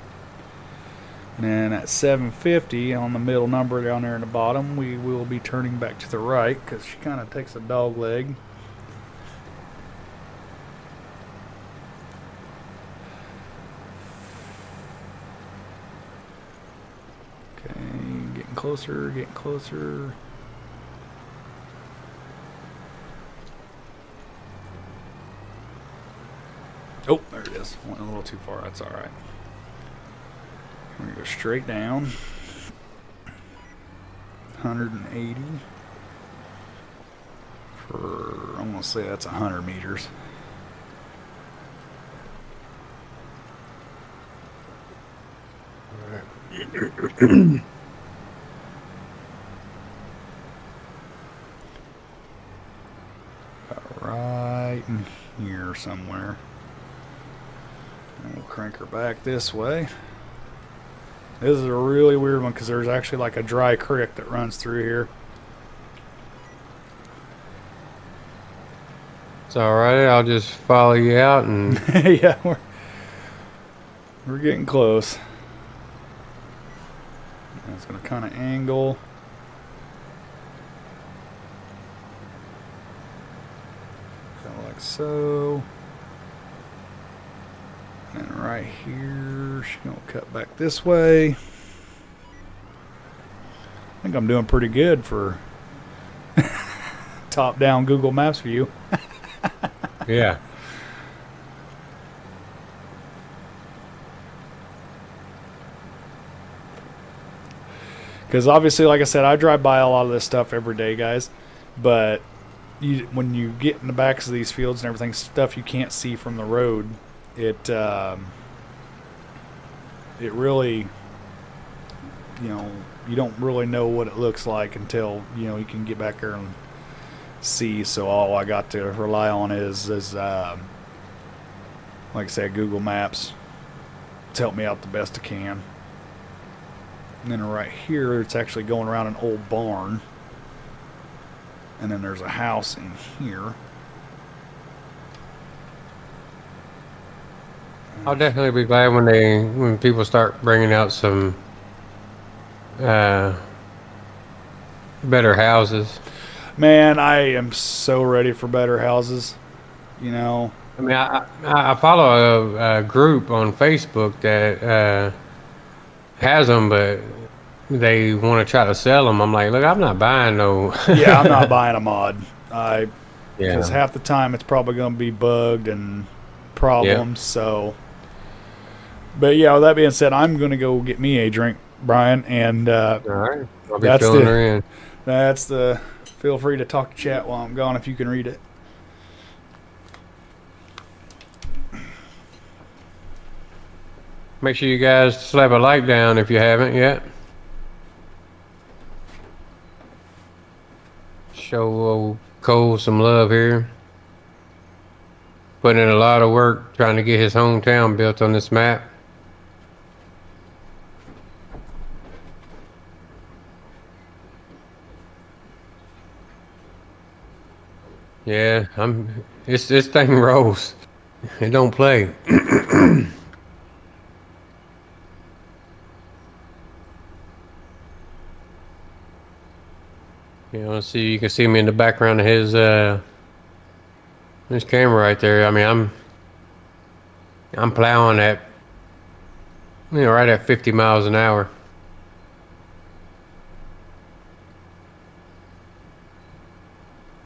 And then at 750 on the middle number down there in the bottom, we will be turning back to the right because she kind of takes a dog leg. Okay, getting closer, getting closer. Oh, there it is. Went a little too far. That's all right. We're going to go straight down. 180 for, I'm going to say that's 100 meters. Right in here somewhere. And we'll crank her back this way. This is a really weird one because there's actually like a dry creek that runs through here. It's all right. I'll just follow you out and Yeah, we're getting close. And it's going to kind of angle. Kind of like so. And right here, she's going to cut back this way. I think I'm doing pretty good for top-down Google Maps view. yeah. Because obviously, like I said, I drive by a lot of this stuff every day, guys. But when you get in the backs of these fields and everything, stuff you can't see from the road, it really, you don't really know what it looks like until, you can get back there and see. So all I got to rely on is like I said, Google Maps to help me out the best it can. And then right here, it's actually going around an old barn. And then there's a house in here. I'll definitely be glad when people start bringing out some uh, better houses. Man, I am so ready for better houses. You know, I mean, I follow a group on Facebook that has them, but they want to try to sell them. I'm like, look, I'm not buying no. yeah, I'm not buying a mod. Because Yeah, half the time it's probably going to be bugged and yep. problems. So, but yeah, with that being said, I'm going to go get me a drink, Brian, and All right, I'll be that's filling the her in. that's the. Feel free to talk chat while I'm gone if you can read it. Make sure you guys slap a like down if you haven't yet. Show old Cole some love here. Putting in a lot of work trying to get his hometown built on this map. Yeah, this thing rolls. It don't play. See, you can see me in the background of his camera right there. I mean, I'm plowing at right at 50 miles an hour.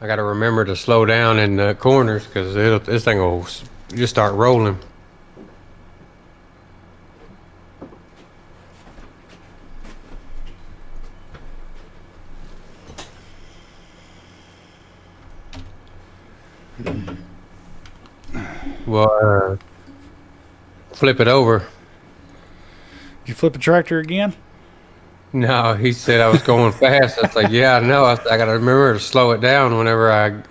I got to remember to slow down in the corners because this thing will just start rolling. Well, flip it over. Did you flip a tractor again? No, he said I was going fast. I was like, yeah, I know. I got to remember to slow it down whenever I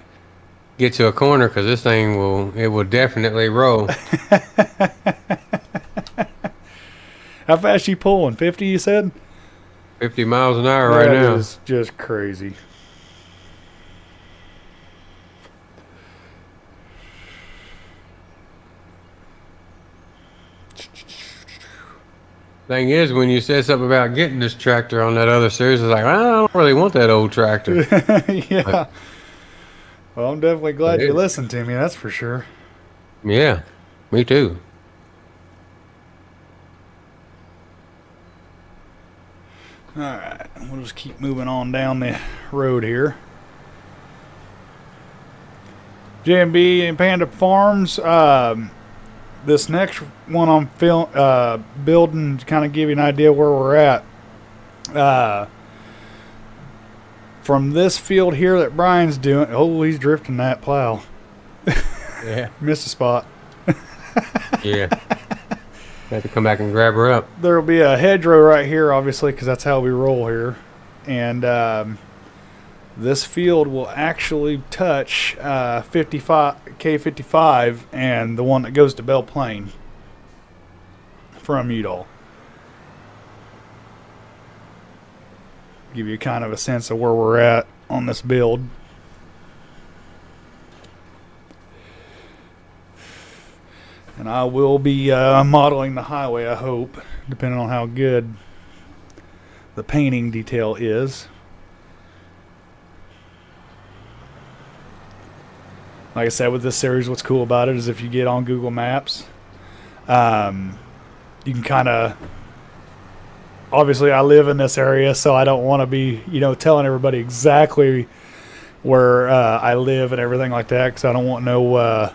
get to a corner because this thing will definitely roll. How fast you pulling? 50, you said? 50 miles an hour right That now. is just crazy. Thing is, when you said something about getting this tractor on that other series, it's like, I don't really want that old tractor. Yeah. Well, I'm definitely But glad you listened to me, that's for sure. yeah, me too. Alright, we'll just keep moving on down the road here. JMB and Panda Farms. This next one I'm building to kind of give you an idea where we're at. From this field here that Brian's doing. Oh, he's drifting that plow. Yeah, Missed a spot. yeah. Have to come back and grab her up. There'll be a hedgerow right here, obviously, because that's how we roll here. And this field will actually touch 55 K55 and the one that goes to Belle Plaine from Udall. Give you kind of a sense of where we're at on this build. And I will be modeling the highway, I hope, depending on how good the painting detail is. Like I said, with this series, what's cool about it is if you get on Google Maps, you can kind of... Obviously, I live in this area, so I don't want to be, telling everybody exactly where I live and everything like that, because I don't want no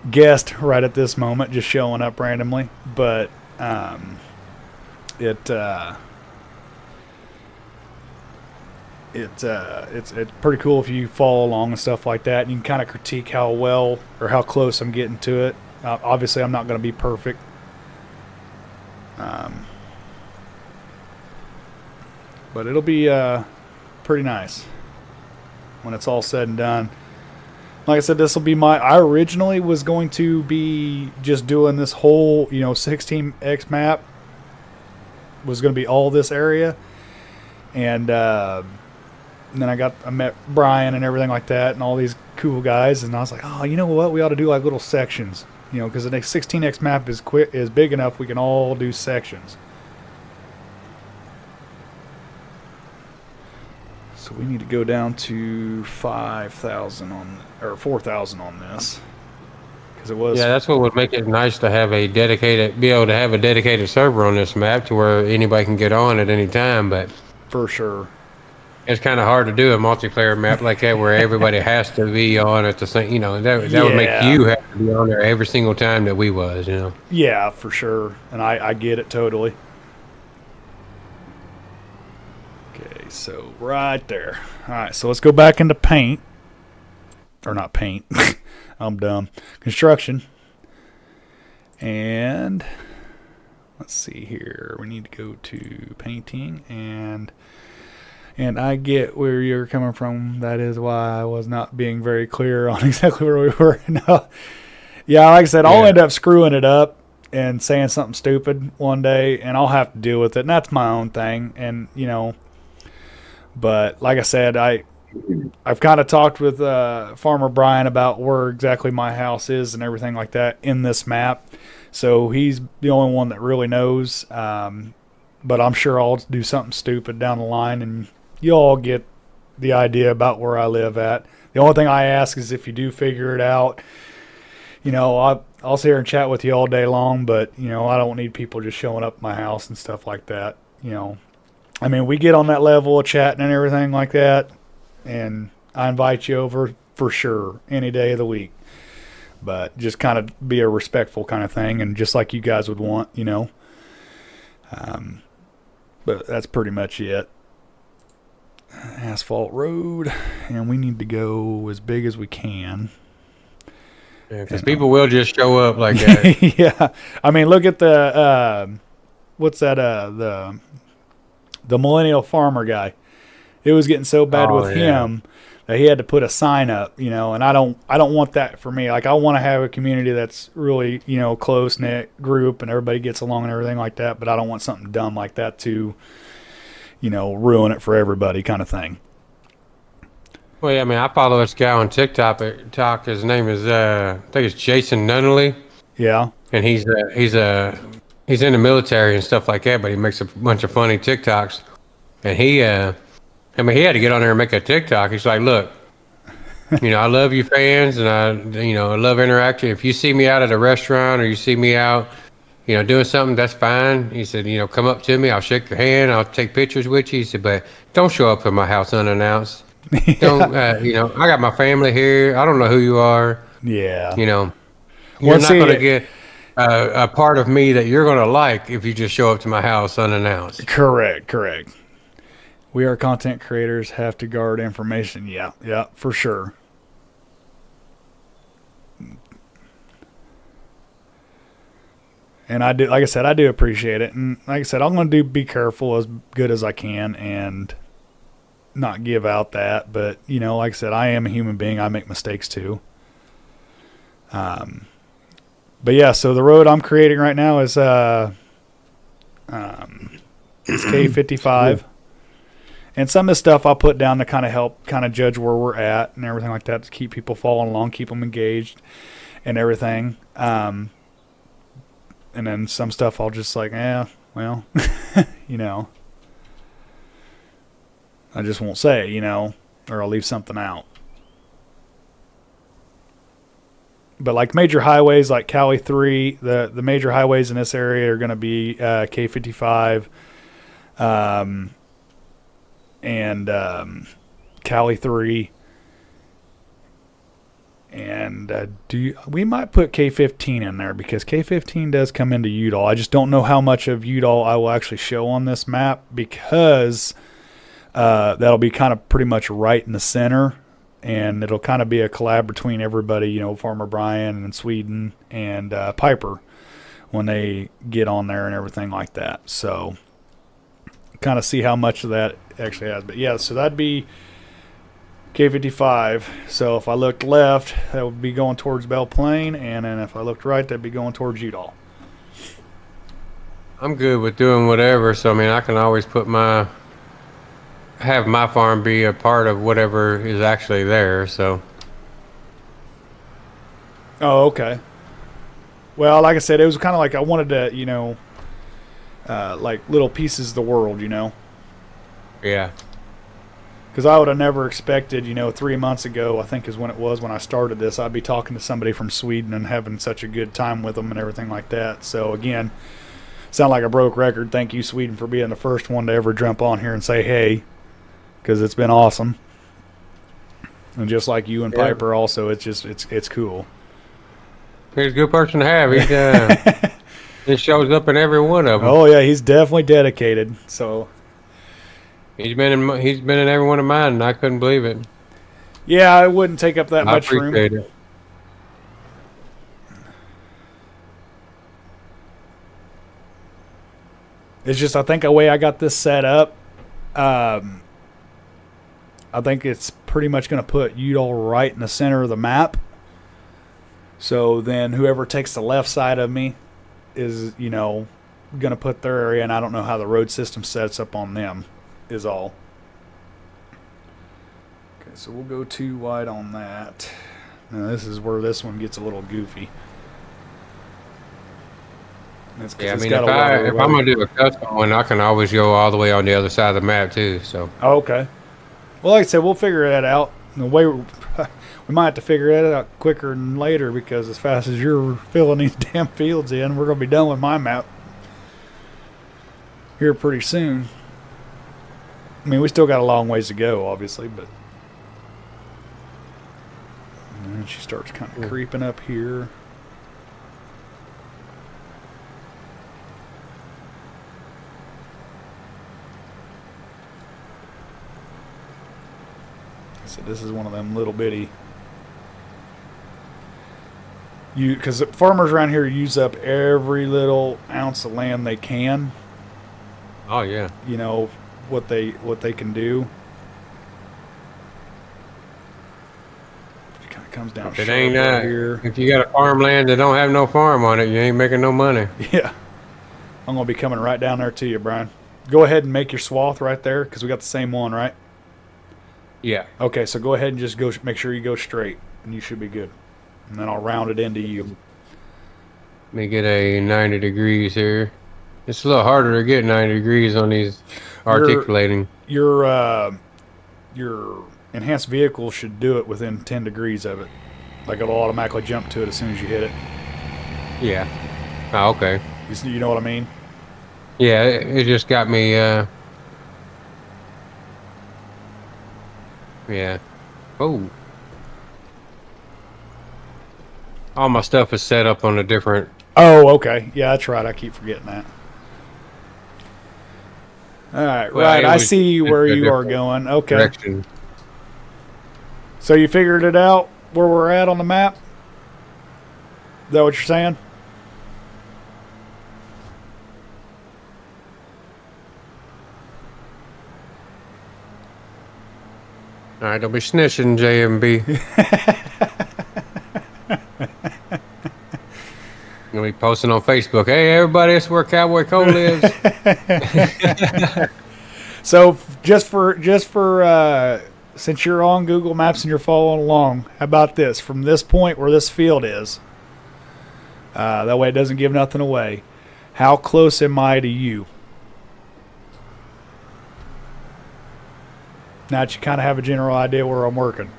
guest right at this moment just showing up randomly. But it's pretty cool if you follow along and stuff like that, and you can kind of critique how well or how close I'm getting to it. Obviously, I'm not going to be perfect. But it'll be pretty nice when it's all said and done. Like I said, this will be I originally was going to be just doing this whole, 16x map. Was going to be all this area. And then I met Brian and everything like that and all these cool guys. And I was like, oh, you know what? We ought to do like little sections. You know, because the 16x map is big enough we can all do sections. So we need to go down to 5,000 on, or 4,000 on this, because it was Yeah, that's what would make it nice to have be able to have a dedicated server on this map to where anybody can get on at any time. But for sure. it's kind of hard to do a multiplayer map like that where everybody has to be on at the same. You know, that would make Yeah, you have to be on there every single time that we was. You know. yeah, for sure, and I get it totally. Okay, so right there. All right, so let's go back into paint, or not paint. I'm dumb. Construction, and let's see here. We need to go to painting, and I get where you're coming from. That is why I was not being very clear on exactly where we were. No. Yeah, like I said, I'll end up screwing it up and saying something stupid one day, and I'll have to deal with it. And that's my own thing, and you know. But like I said, I've kind of talked with Farmer Brian about where exactly my house is and everything like that in this map. So he's the only one that really knows. But I'm sure I'll do something stupid down the line, and you'll all get the idea about where I live at. The only thing I ask is if you do figure it out, you know, I'll sit here and chat with you all day long, but, you know, I don't need people just showing up at my house and stuff like that, you know. I mean, we get on that level of chatting and everything like that, and I invite you over for sure any day of the week. But just kind of be a respectful kind of thing, and just like you guys would want, you know. But that's pretty much it. Asphalt road, and we need to go as big as we can. Yeah, because people will just show up like that. Yeah, I mean, look at the what's that? The millennial farmer guy. It was getting so bad with him that he had to put a sign up, you know. And I don't want that for me. Like, I want to have a community that's really, you know, close knit group and everybody gets along and everything like that. But I don't want something dumb like that to, you know, ruin it for everybody, kind of thing. Well, yeah, I mean, I follow this guy on TikTok. His name is I think it's Jason Nunnally. Yeah. And he's in the military and stuff like that, but he makes a bunch of funny TikToks. And he had to get on there and make a TikTok. He's like, look, you know, I love you fans, and I love interacting. If you see me out at a restaurant or you see me out, you know, doing something, that's fine. He said, you know, come up to me, I'll shake your hand, I'll take pictures with you. He said, but don't show up at my house unannounced. Yeah. Don't, you know, I got my family here. I don't know who you are. Yeah. You know, you're not going to get a part of me that you're going to like if you just show up to my house unannounced. Correct. We are content creators, have to guard information. Yeah, for sure. And I do, like I said, I do appreciate it. And like I said, I'm going to be careful as good as I can and not give out that. But, you know, like I said, I am a human being. I make mistakes too. But yeah, so the road I'm creating right now is K55. And some of the stuff I'll put down to kind of help kind of judge where we're at and everything like that, to keep people following along, keep them engaged and everything. And then some stuff I'll just like, well, you know, I just won't say, you know, or I'll leave something out. But like major highways like Cali 3, the major highways in this area are going to be K55 and Cali 3. And we might put K15 in there because K15 does come into Udall. I just don't know how much of Udall I will actually show on this map because that'll be kind of pretty much right in the center. And it'll kind of be a collab between everybody, you know, Farmer Brian and Sweden and Piper when they get on there and everything like that. So kind of see how much of that actually has. But yeah, so that'd be K55. So if I looked left, that would be going towards Belle Plaine. And then if I looked right, that'd be going towards Udall. I'm good with doing whatever. So, I mean, I can always have my farm be a part of whatever is actually there. So Oh, okay. Well, like I said, it was kind of like I wanted to, like little pieces of the world, Yeah. Because I would have never expected, 3 months ago, I think is when it was when I started this, I'd be talking to somebody from Sweden and having such a good time with them and everything like that. So again, sound like a broke record. Thank you, Sweden, for being the first one to ever jump on here and say hey, because it's been awesome. And just like you and Piper, also, it's cool. He's a good person to have. He shows up in every one of them. Oh yeah, he's definitely dedicated. So He's been in every one of mine, and I couldn't believe it. yeah, it wouldn't take up that I much room. appreciate it. It's just I think the way I got this set up, I think it's pretty much going to put Udall right in the center of the map. So then whoever takes the left side of me is, going to put their area, and I don't know how the road system sets up on them, is all. Okay, so we'll go 2 wide on that. Now this is where this one gets a little goofy. Yeah, I mean, if I'm going to do a custom one, I can always go all the way on the other side of the map, too. So. Oh, okay. Well, like I said, we'll figure that out. The way we might have to figure that out quicker than later, because as fast as you're filling these damn fields in, we're going to be done with my map here pretty soon. I mean, we still got a long ways to go, obviously, but and then she starts kind of creeping up here. So this is one of them little bitty. Because farmers around here use up every little ounce of land they can. Oh yeah. What they can do. It kind of comes down. If it ain't here. If you got a farmland that don't have no farm on it, you ain't making no money. Yeah. I'm gonna be coming right down there to you, Brian. Go ahead and make your swath right there, because we got the same one, right? Yeah. Okay, so go ahead and just go. Make sure you go straight, and you should be good. And then I'll round it into you. Let me get a 90 degrees here. It's a little harder to get 90 degrees on these articulating. Your enhanced vehicle should do it within 10 degrees of it. Like it'll automatically jump to it as soon as you hit it. Yeah. Oh, okay. You know what I mean? Yeah, it just got me. Yeah. Oh. All my stuff is set up on a different. Oh, okay. Yeah, that's right. I keep forgetting that. All right, well, right. I see where you are going. Okay. Direction. So you figured it out where we're at on the map? Is that what you're saying? All right, don't be snitching, JMB. Gonna be posting on Facebook. Hey, everybody, that's where Cowboy Cole lives. So just for since you're on Google Maps and you're following along, how about this? From this point where this field is, that way it doesn't give nothing away. How close am I to you? Now that you kind of have a general idea where I'm working.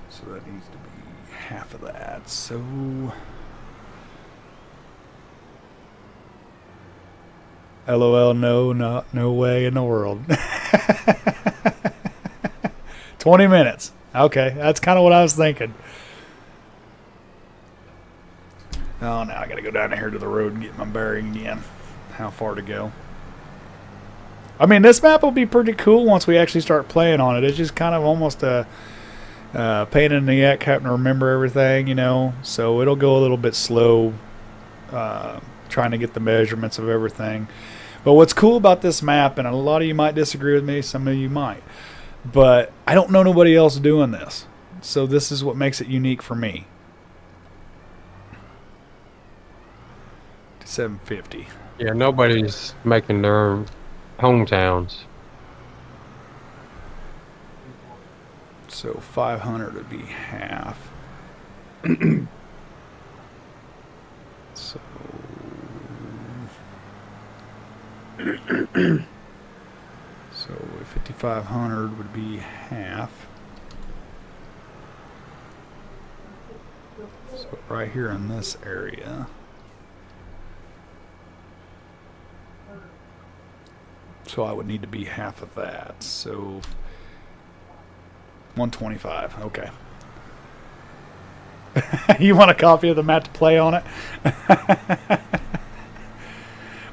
So that needs to be half of that. So LOL, no way in the world. 20 minutes. Okay, that's kind of what I was thinking. Oh, now I got to go down here to the road and get my bearing again. How far to go? I mean, this map will be pretty cool once we actually start playing on it. It's just kind of almost a pain in the neck having to remember everything, So it'll go a little bit slow trying to get the measurements of everything. But what's cool about this map, and a lot of you might disagree with me, some of you might, but I don't know nobody else doing this. so this is what makes it unique for me. 750. Yeah, nobody's making their hometowns. So 500 would be half. So so 5,500 would be half. So right here in this area. So I would need to be half of that. So 125. Okay. You want a copy of the map to play on it?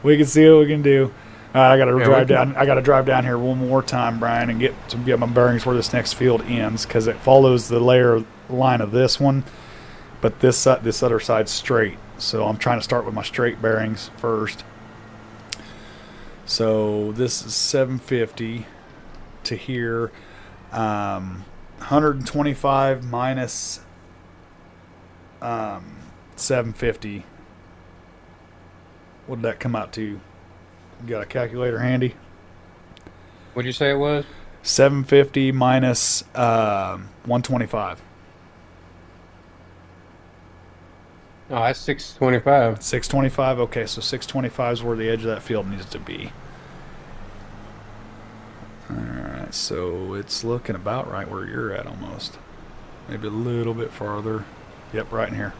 We can see what we can do. I got to drive down. I got to drive down here one more time, Brian, and get my bearings where this next field ends, because it follows the line of this one, but this other side's straight. So I'm trying to start with my straight bearings first. So this is 750 to here. 125 minus 750. What did that come out to? You got a calculator handy? What'd you say it was? 750 minus 125. Oh, that's 625. 625. Okay, so 625 is where the edge of that field needs to be. Alright, so it's looking about right where you're at almost. Maybe a little bit farther. Yep, right in here.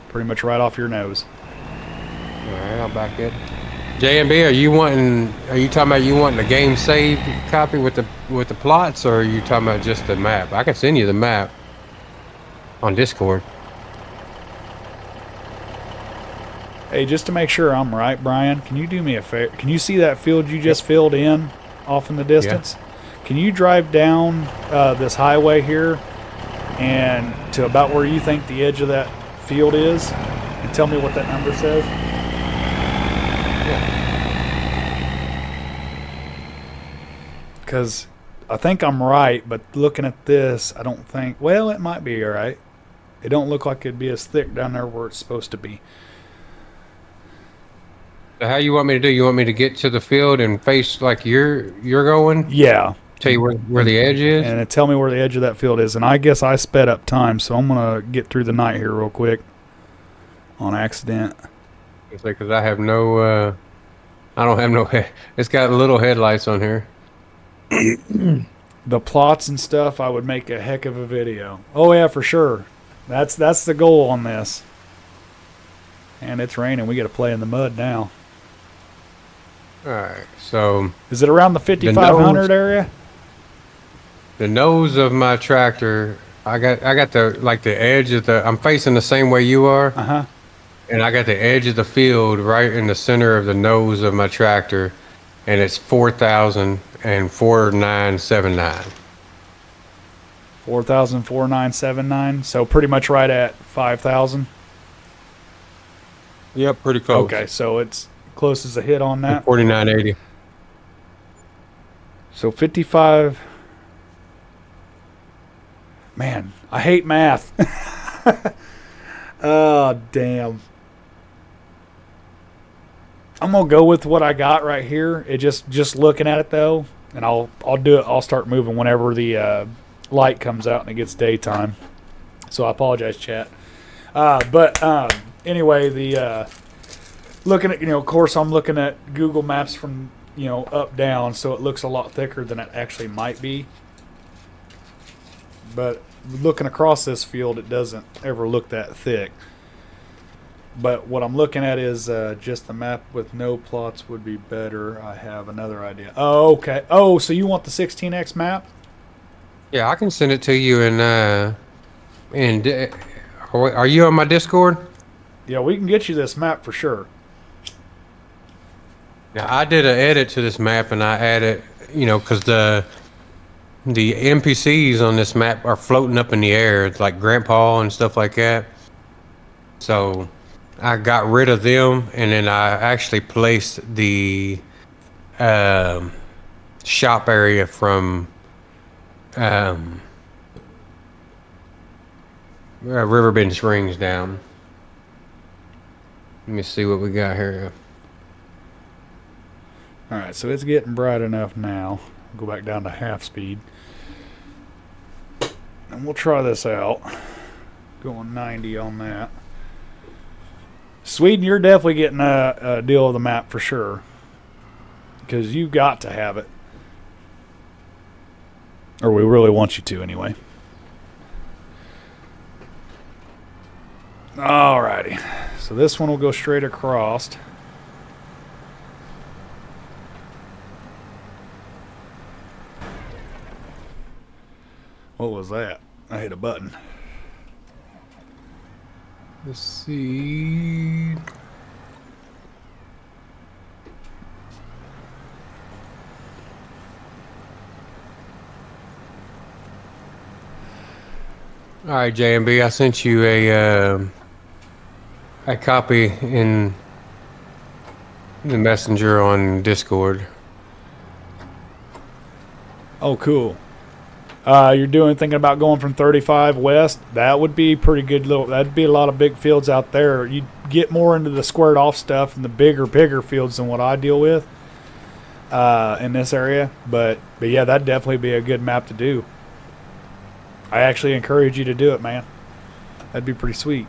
Pretty much right off your nose. Alright, I'll back it. JMB, are you talking about you wanting the game save copy with the plots, or are you talking about just the map? I can send you the map on Discord. Hey, just to make sure I'm right, Brian, can you do me a favor? Can you see that field you just filled in off in the distance? Yeah. Can you drive down this highway here and to about where you think the edge of that field is, and tell me what that number says? Because I think I'm right, but looking at this, I don't think... Well, it might be all right. It don't look like it'd be as thick down there where it's supposed to be. So how you want me to do? You want me to get to the field and face like you're going? Yeah. Tell you where the edge is? And tell me where the edge of that field is. And I guess I sped up time, so I'm going to get through the night here real quick on accident. Because I have no... I don't have no... It's got little headlights on here. The plots and stuff, I would make a heck of a video. Oh yeah, for sure. That's the goal on this. And it's raining. We got to play in the mud now. All right. So is it around the 5,500 area? The nose of my tractor, I got the edge of the... I'm facing the same way you are. Uh-huh. And I got the edge of the field right in the center of the nose of my tractor, and it's 4,4979. 4,4979. So pretty much right at 5,000. Yep, pretty close. Okay, so it's close as a hit on that. 4980. So 55. Man, I hate math. Oh, damn. I'm gonna go with what I got right here. It just looking at it though, and I'll do it. I'll start moving whenever the light comes out and it gets daytime. So I apologize, chat. But anyway, the looking at, of course I'm looking at Google Maps from up down, so it looks a lot thicker than it actually might be. But looking across this field, it doesn't ever look that thick. But what I'm looking at is just the map with no plots would be better. I have another idea. Oh, okay. Oh, so you want the 16x map? Yeah, I can send it to you. And are you on my Discord? Yeah, we can get you this map for sure. Now, I did an edit to this map, and I added, because the NPCs on this map are floating up in the air. It's like Grandpa and stuff like that. So I got rid of them, and then I actually placed the shop area from Riverbend Springs down. Let me see what we got here. All right, so it's getting bright enough now. Go back down to half speed. And we'll try this out. Going 90 on that. Sweden, you're definitely getting a deal of the map for sure. Because you've got to have it. Or we really want you to anyway. Alrighty. So this one will go straight across. What was that? I hit a button. Let's see. All right, JMB, I sent you a copy in the messenger on Discord. Oh, cool. You're thinking about going from 35 west. That would be pretty good. That'd be a lot of big fields out there. You'd get more into the squared off stuff and the bigger fields than what I deal with in this area. But yeah, that'd definitely be a good map to do. I actually encourage you to do it, man. That'd be pretty sweet.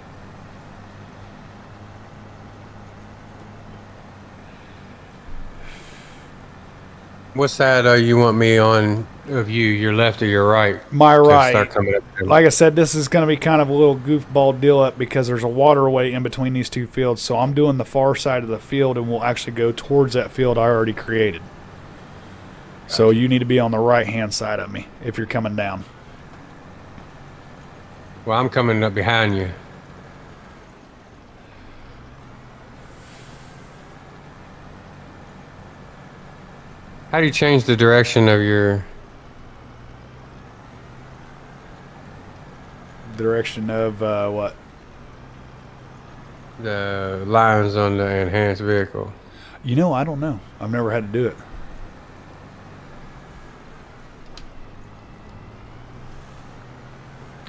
What side you want me on of you? Your left or your right? My To right. start coming up there? Like I said, this is going to be kind of a little goofball deal up because there's a waterway in between these two fields. So I'm doing the far side of the field and we'll actually go towards that field I already created. So you need to be on the right-hand side of me if you're coming down. Well, I'm coming up behind you. How do you change the direction of your... Direction of what? the lines on the enhanced vehicle? You know, I don't know. I've never had to do it.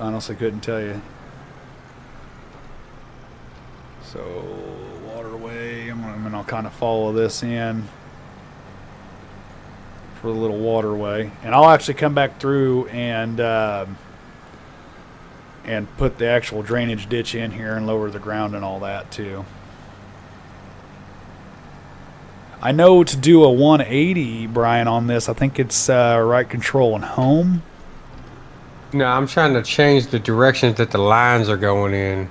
Honestly, couldn't tell you. So, waterway. I'll kind of follow this in for the little waterway, and I'll actually come back through and put the actual drainage ditch in here and lower the ground and all that too. I know to do a 180, Brian, on this. I think it's right control and home. No, I'm trying to change the directions that the lines are going in.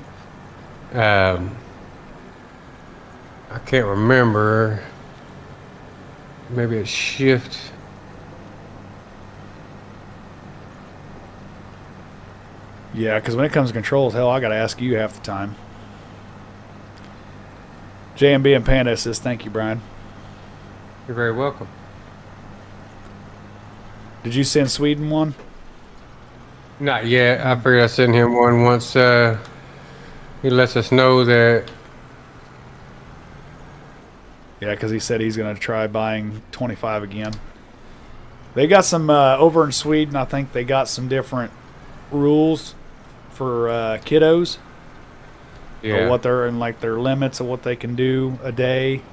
I can't remember. Maybe it's shift. Yeah, because when it comes to controls, hell, I got to ask you half the time. JMB and Panda says, thank you, Brian. You're very welcome. Did you send Sweden one? Not yet. I figured I'd send him one once he lets us know that. Yeah, because he said he's going to try buying 25 again. They got some, over in Sweden, I think they got some different rules for kiddos. Yeah. What they're in, like their limits of what they can do a day.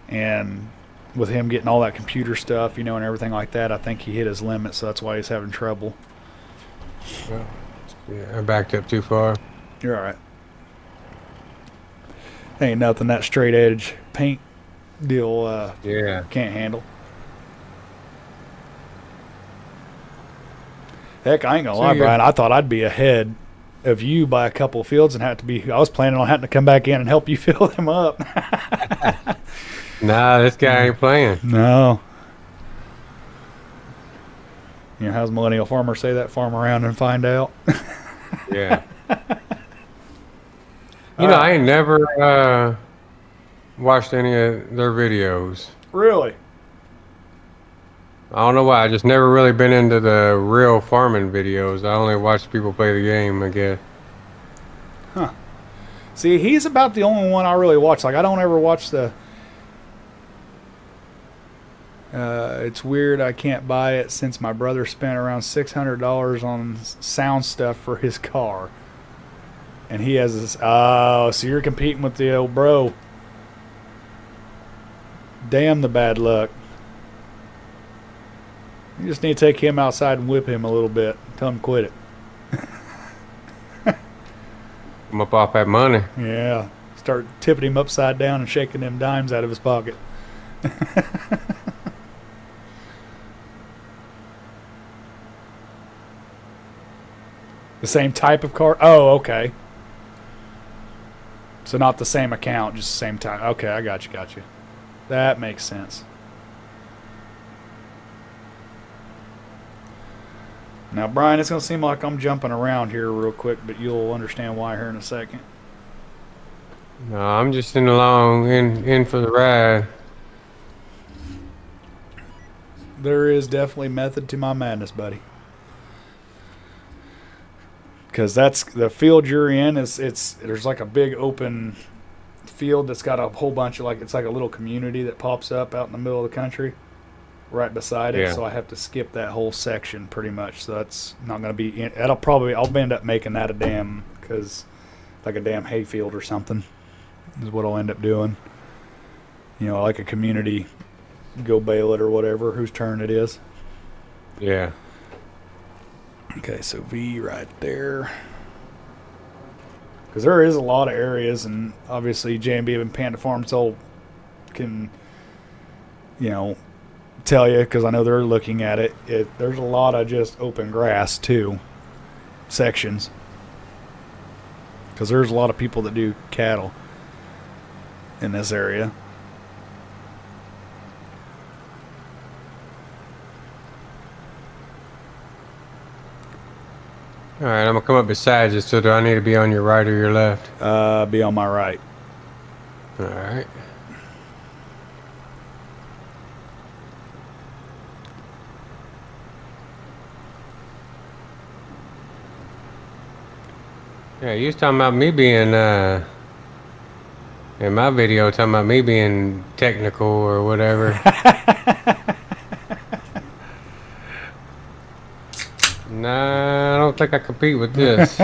And with him getting all that computer stuff, and everything like that, I think he hit his limit, so that's why he's having trouble. Well, yeah, I backed up too far. You're all right. Ain't nothing that straight edge paint deal Yeah. can't handle. Heck, I ain't gonna lie, Brian. I thought I'd be ahead of you by a couple of fields and have to be. I was planning on having to come back in and help you fill them up. Nah, this guy ain't playing. No. How's Millennial Farmer say that? Farm around and find out. Yeah. I ain't never watched any of their videos. Really? I don't know why. I just never really been into the real farming videos. I only watch people play the game, I guess. Huh. See, he's about the only one I really watch. Like, I don't ever watch the... It's weird I can't buy it since my brother spent around $600 on sound stuff for his car. And he has this. Oh, so you're competing with the old bro. Damn the bad luck. You just need to take him outside and whip him a little bit. Tell him to quit it. I'm up off that money. Yeah. Start tipping him upside down and shaking them dimes out of his pocket. The same type of car? Oh, okay. So not the same account, just the same time. Okay, I got you. That makes sense. Now, Brian, it's going to seem like I'm jumping around here real quick, but you'll understand why here in a second. No, I'm just in for the ride. There is definitely method to my madness, buddy. Because that's the field you're in. There's like a big open field that's got a whole bunch of it's like a little community that pops up out in the middle of the country, right beside it. Yeah. So I have to skip that whole section pretty much. So that's not going to be. I'll end up making that a damn like a damn hayfield or something is what I'll end up doing. You know, like a community, go bale it or whatever, whose turn it is. Yeah. Okay, so V right there. Because there is a lot of areas, and obviously J&B and Panda Farms all can, tell you, because I know they're looking at it. There's a lot of just open grass, too, sections. Because there's a lot of people that do cattle in this area. All right, I'm gonna come up beside you. So do I need to be on your right or your left? Be on my right. All right. Yeah, you was talking about me being in my video, talking about me being technical or whatever. Nah, I don't think I compete with this.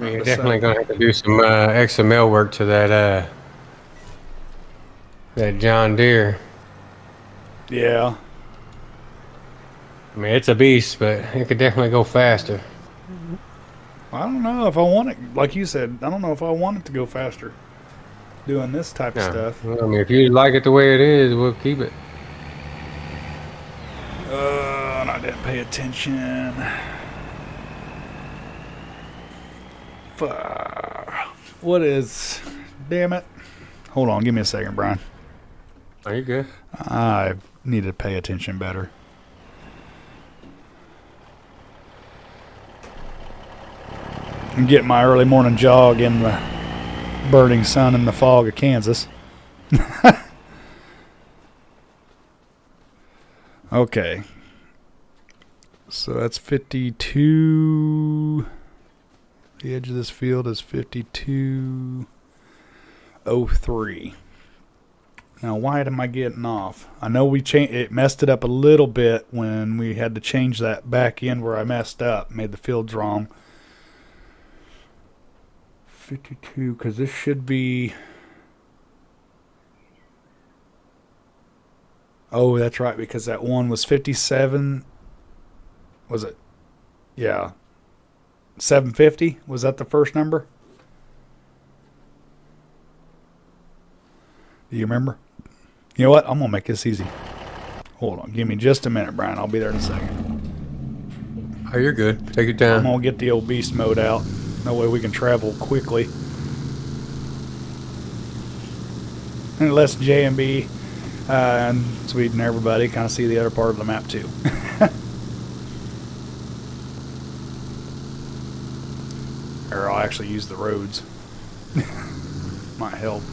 You're definitely gonna have to do some XML work to that John Deere. Yeah. I mean, it's a beast, but it could definitely go faster. I don't know if I want it, like you said, I don't know if I want it to go faster doing this type of stuff. Well, I mean, if you like it the way it is, we'll keep it. And I didn't pay attention. What is... Damn it. Hold on, give me a second, Brian. Are you good? I need to pay attention better. And get my early morning jog in the burning sun and the fog of Kansas. Okay. So that's 52. The edge of this field is 52.03. Now, why am I getting off? I know it messed it up a little bit when we had to change that back end where I messed up, made the fields wrong. 52, because this should be... Oh, that's right, because that one was 57. Was it? Yeah. 750? Was that the first number? Do you remember? You know what? I'm going to make this easy. Hold on. Give me just a minute, Brian. I'll be there in a second. Oh, you're good. Take your time. I'm going to get the old beast mode out. That way we can travel quickly. And it lets J&B and Sweden, everybody, kind of see the other part of the map, too. Or I'll actually use the roads. Might help.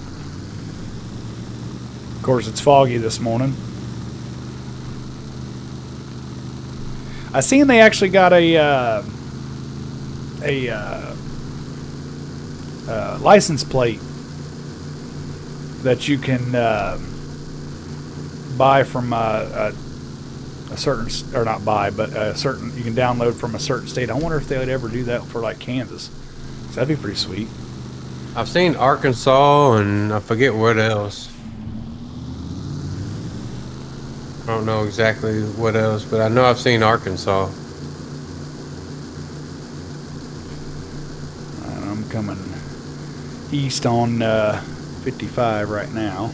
Of course, it's foggy this morning. I seen they actually got a license plate that you can buy from a certain, or not buy, but a certain, you can download from a certain state. I wonder if they would ever do that for like Kansas. So that'd be pretty sweet. I've seen Arkansas and I forget what else. I don't know exactly what else, but I know I've seen Arkansas. I'm coming east on 55 right now.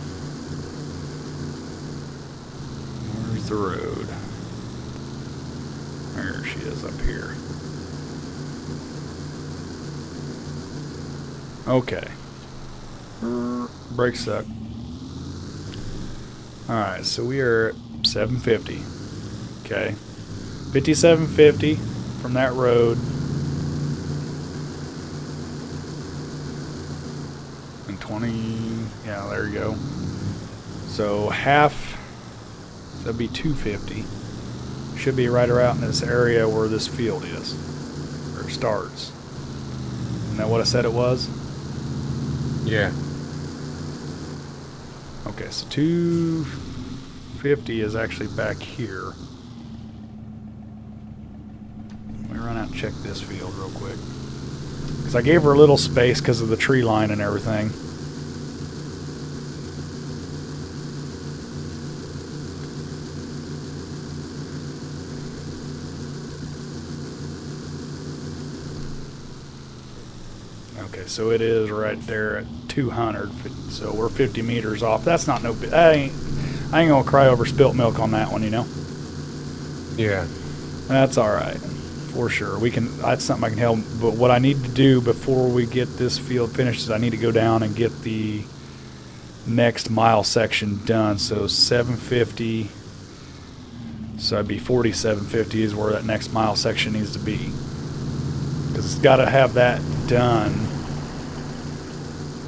Where's the road? There she is up here. Okay. Brakes suck. Alright, so we are at 750. Okay. 5750 from that road. And 20. Yeah, there you go. So half. That'd be 250. Should be right around in this area where this field is. Where it starts. Isn't that what I said it was? Yeah. Okay, so 250 is actually back here. Let me run out and check this field real quick. Because I gave her a little space because of the tree line and everything. Okay, so it is right there at 200. So we're 50 meters off. That's not no big. I ain't gonna cry over spilt milk on that one, you know. Yeah. That's all right, for sure. We can. That's something I can help. But what I need to do before we get this field finished is I need to go down and get the next mile section done. So 750. So I'd be 4750 is where that next mile section needs to be. Because it's got to have that done.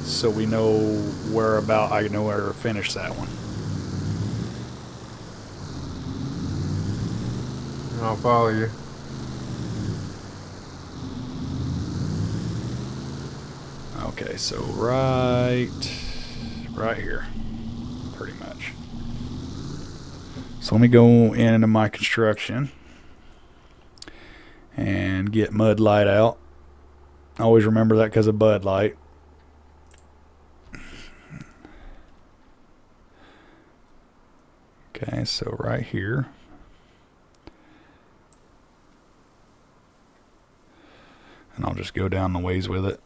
So we know I know where to finish that one. I'll follow you. Okay, so right here, pretty much. So let me go into my construction and get Mud Light out. I always remember that because of Bud Light. Okay, so right here. And I'll just go down the ways with it.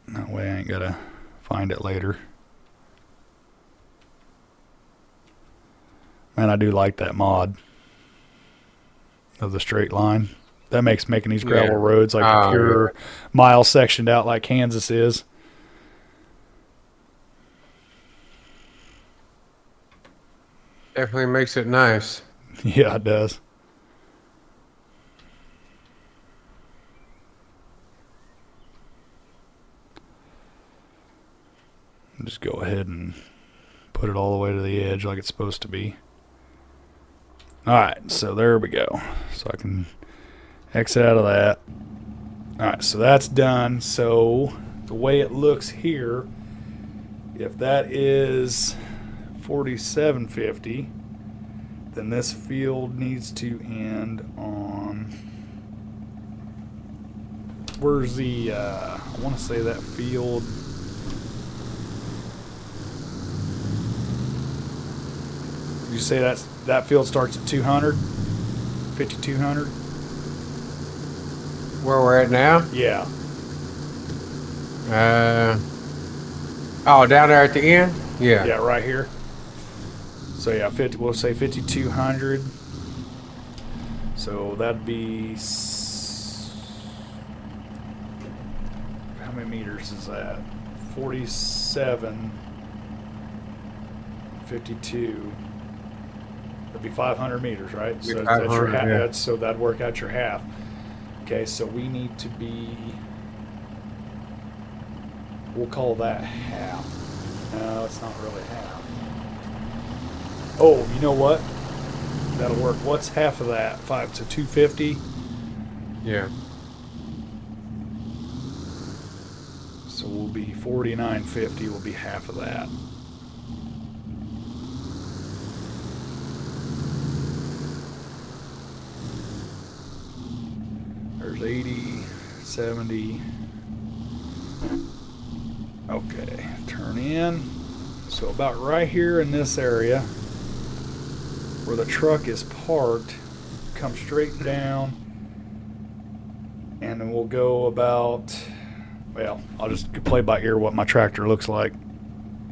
That way I ain't gotta find it later. Man, I do like that mod of the straight line. That makes making these gravel roads like if you're mile sectioned out like Kansas is. Definitely makes it nice. Yeah, it does. Just go ahead and put it all the way to the edge like it's supposed to be. Alright, so there we go. So I can exit out of that. Alright, so that's done. So the way it looks here, if that is 4750, then this field needs to end on, where's the I want to say that field, you say that field starts at 200, 5200? Where we're at now? Yeah. Oh, down there at the end? Yeah. Yeah, right here. So yeah, we'll say 5200. So that'd be how many meters is that? 47, 52. That'd be 500 meters, right? So that's your half. Yeah. So that'd work out your half. Okay, so we need to be. We'll call that half. No, it's not really half. Oh, you know what? That'll work. What's half of that? 5 to 250. Yeah. So we'll be 49.50. Will be half of that. There's 80, 70. Okay, turn in. So about right here in this area where the truck is parked, come straight down, and then we'll go about, well, I'll just play by ear what my tractor looks like.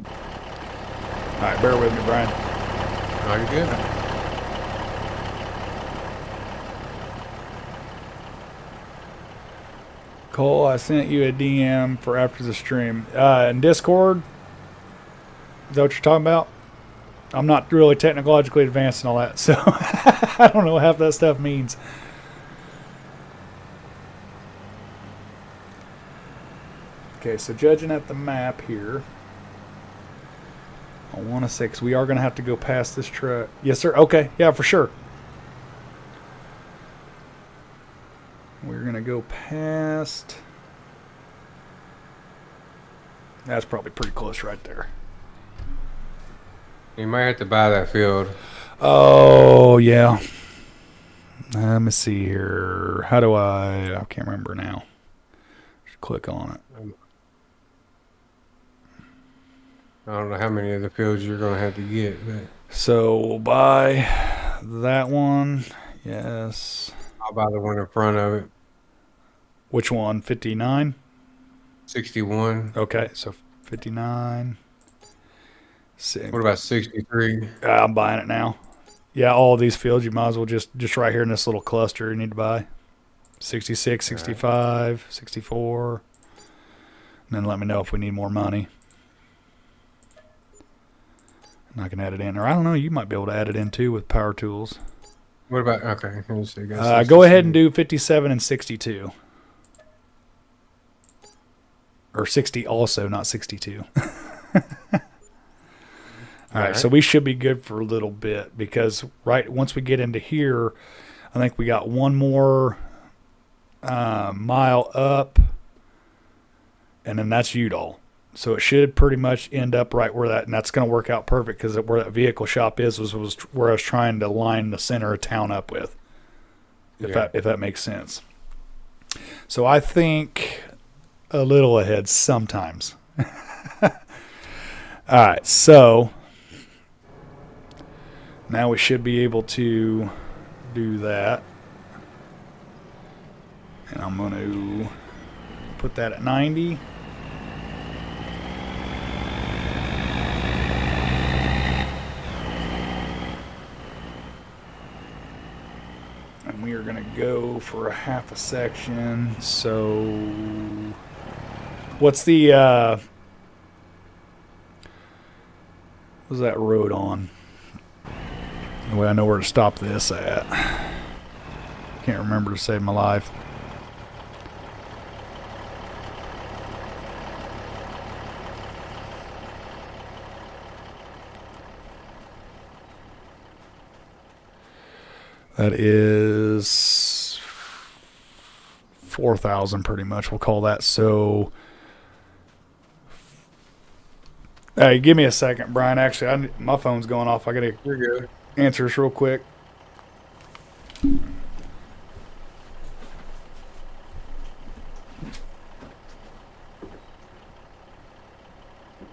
All right, bear with me, Brian. Are you good? Cole, I sent you a DM for after the stream. In Discord, is that what you're talking about? I'm not really technologically advanced and all that, so I don't know what half that stuff means. Okay, so judging at the map here, I want to say, because we are going to have to go past this truck. Yes, sir. Okay, yeah, for sure. We're going to go past. That's probably pretty close right there. You might have to buy that field. Oh, yeah. Let me see here. How do I can't remember now. Just click on it. I don't know how many of the fields you're going to have to get, but So we'll buy that one. Yes. I'll buy the one in front of it. Which one? 59? 61. Okay, so 59. What about 63? I'm buying it now. Yeah, all of these fields you might as well just right here in this little cluster you need to buy. 66, 65, 64. And then let me know if we need more money. And I can add it in. Or I don't know, you might be able to add it in too with power tools. What about, okay, let's see. Go ahead and do 57 and 62. Or 60 also, not 62. All right, so we should be good for a little bit because once we get into here, I think we got one more mile up, and then that's Udall. So it should pretty much end up right where that, and that's going to work out perfect because where that vehicle shop was where I was trying to line the center of town up with, if that makes sense. So I think a little ahead sometimes. All right, so now we should be able to do that. And I'm going to put that at 90. And we are going to go for a half a section. So what's the what's that road on? The way I know where to stop this at. Can't remember to save my life. That is 4,000 pretty much. We'll call that. So, hey, give me a second, Brian. Actually, my phone's going off. I got to answer this real quick.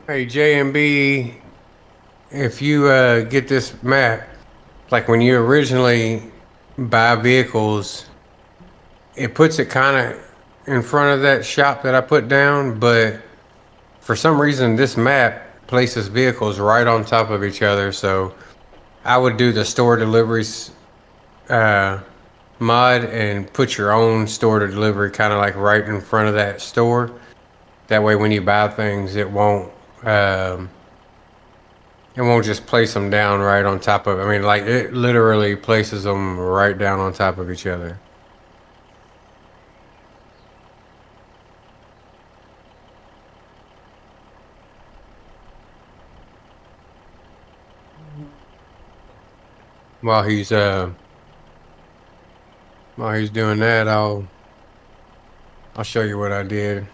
Hey, JMB, if you get this map, like when you originally buy vehicles, it puts it kind of in front of that shop that I put down, but for some reason this map places vehicles right on top of each other, so I would do the store deliveries mod and put your own store to delivery kind of like right in front of that store. That way when you buy things, it won't just place them down right on top of, I mean, like it literally places them right down on top of each other. while he's uh while he's doing that, I'll show you what I did.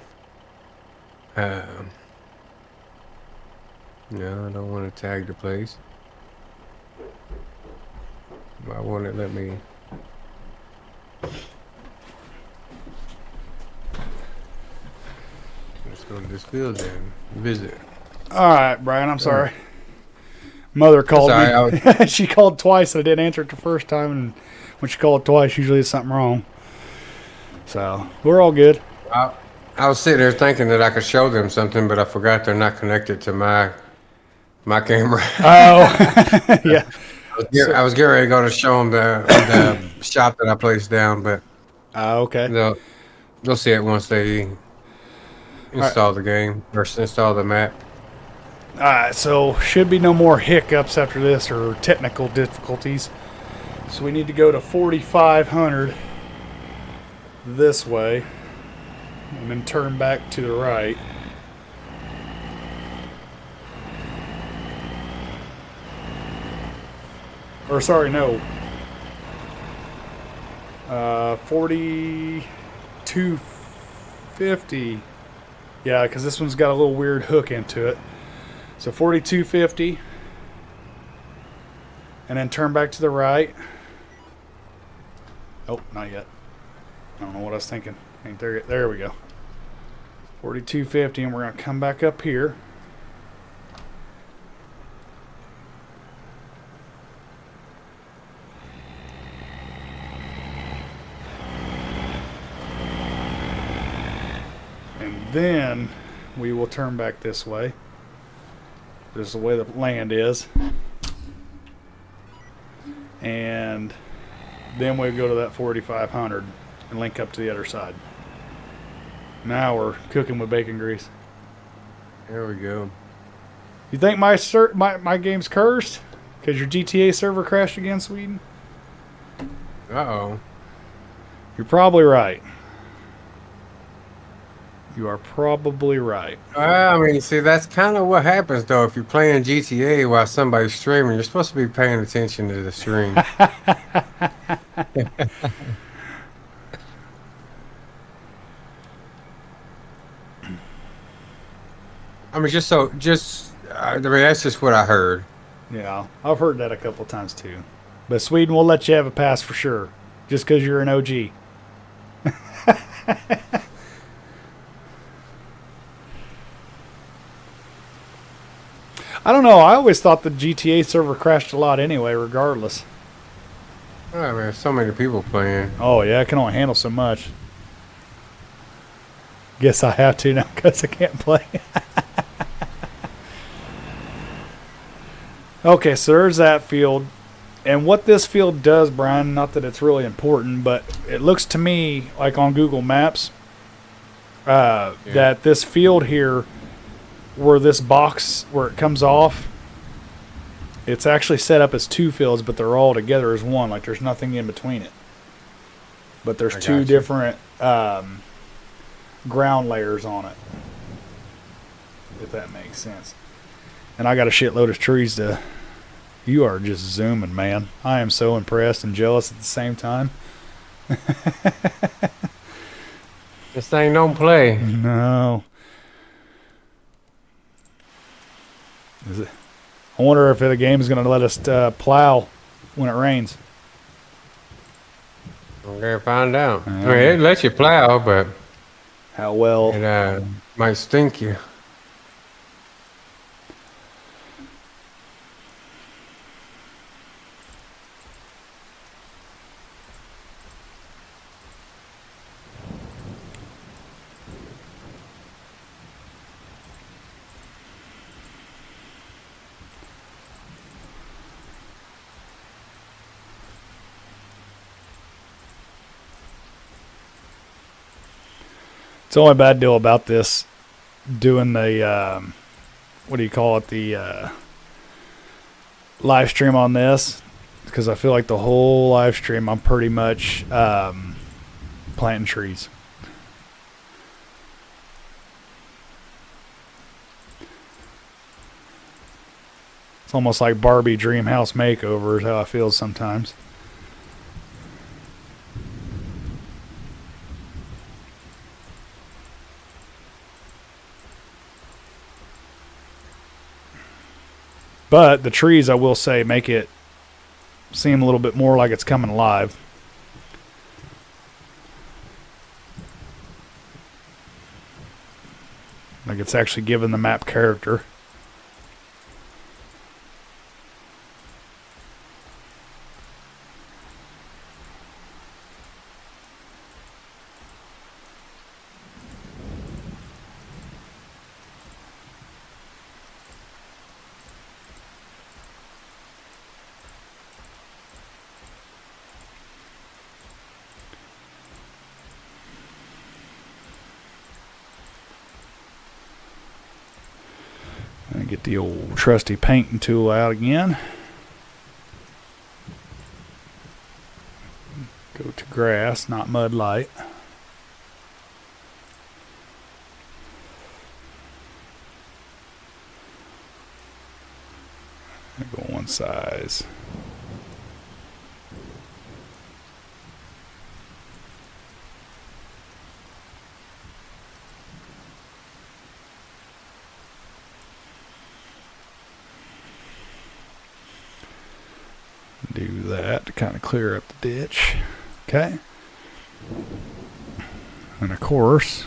Uh, no, I don't want to tag the place. I want it. Let me. Let's go to this field then. Visit. All right, Brian. I'm sorry. Mother called Sorry, me. She called twice. I didn't answer it the first time, and when she called twice, usually it's something wrong. So we're all good. I was sitting there thinking that I could show them something, but I forgot they're not connected to my camera. Oh, yeah. I was getting ready to go to show them the shop that I placed down, but Okay. they'll see it once they install the game or install the map. All right. So should be no more hiccups after this or technical difficulties. So we need to go to 4,500 this way, and then turn back to the right. Or sorry, no. 4250. Yeah, because this one's got a little weird hook into it. So 4250. And then turn back to the right. Oh, not yet. I don't know what I was thinking. Ain't there yet. There we go. 4250, and we're going to come back up here. And then we will turn back this way. This is the way the land is. And then we go to that 4,500 and link up to the other side. Now we're cooking with bacon grease. There we go. You think my game's cursed? Because your GTA server crashed again, Sweden? Uh-oh. You're probably right. You are probably right. I mean, see, that's kind of what happens, though. If you're playing GTA while somebody's streaming, you're supposed to be paying attention to the stream. I mean, I mean, that's just what I heard. Yeah, I've heard that a couple times too. But Sweden will let you have a pass for sure, just because you're an OG. I don't know. I always thought the GTA server crashed a lot anyway, regardless. I mean, there's so many people playing. Oh, yeah, I can only handle so much. Guess I have to now because I can't play. Okay, so there's that field. And what this field does, Brian, not that it's really important, but it looks to me like on Google Maps that this field here, where this box, where it comes off, it's actually set up as two fields, but they're all together as one. Like there's nothing in between it. But there's two different ground layers on it, if that makes sense. And I got a shitload of trees to... You are just zooming, man. I am so impressed and jealous at the same time. This thing don't play. No. Is it? I wonder if the game is going to let us plow when it rains. I'm gonna find out. I mean, it lets you plow, but how well it might stink you. It's the only bad deal about this doing the what do you call it, the live stream on this, because I feel like the whole live stream I'm pretty much planting trees. It's almost like Barbie Dream House Makeover is how I feel sometimes. But the trees, I will say, make it seem a little bit more like it's coming alive. Like it's actually giving the map character. And get the old trusty painting tool out again. Go to grass, not mud light. Go one size. Do that to kind of clear up the ditch. Okay. And of course,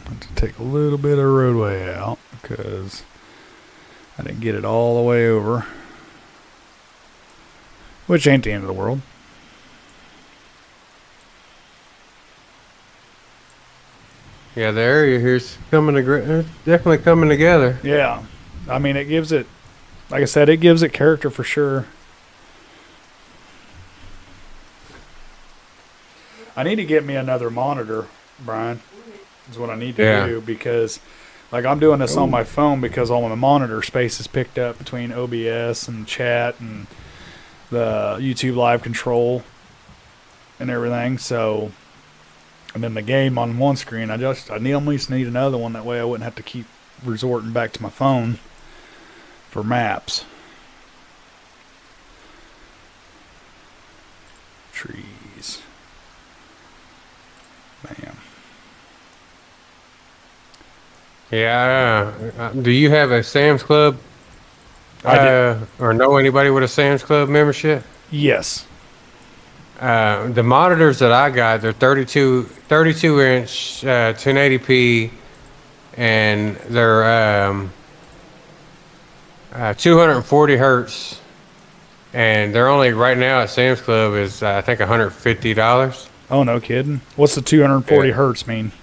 I have to take a little bit of roadway out because I didn't get it all the way over, which ain't the end of the world. Yeah, the area here's it's definitely coming together. Yeah. I mean, it gives it, like I said, it gives it character for sure. I need to get me another monitor, Brian, is what I need to do, because like I'm doing this on my phone because all my monitor space is picked up between OBS and chat and the YouTube live control and everything. So, and then the game on one screen, I at least need another one. That way I wouldn't have to keep resorting back to my phone for maps. Trees. Bam. Yeah. Do you have a Sam's Club? Or know anybody with a Sam's Club membership? Yes. The monitors that I got, they're 32 inch 1080p, and they're 240 hertz, and they're only right now at Sam's Club is I think $150. Oh, no kidding. What's the 240 hertz mean?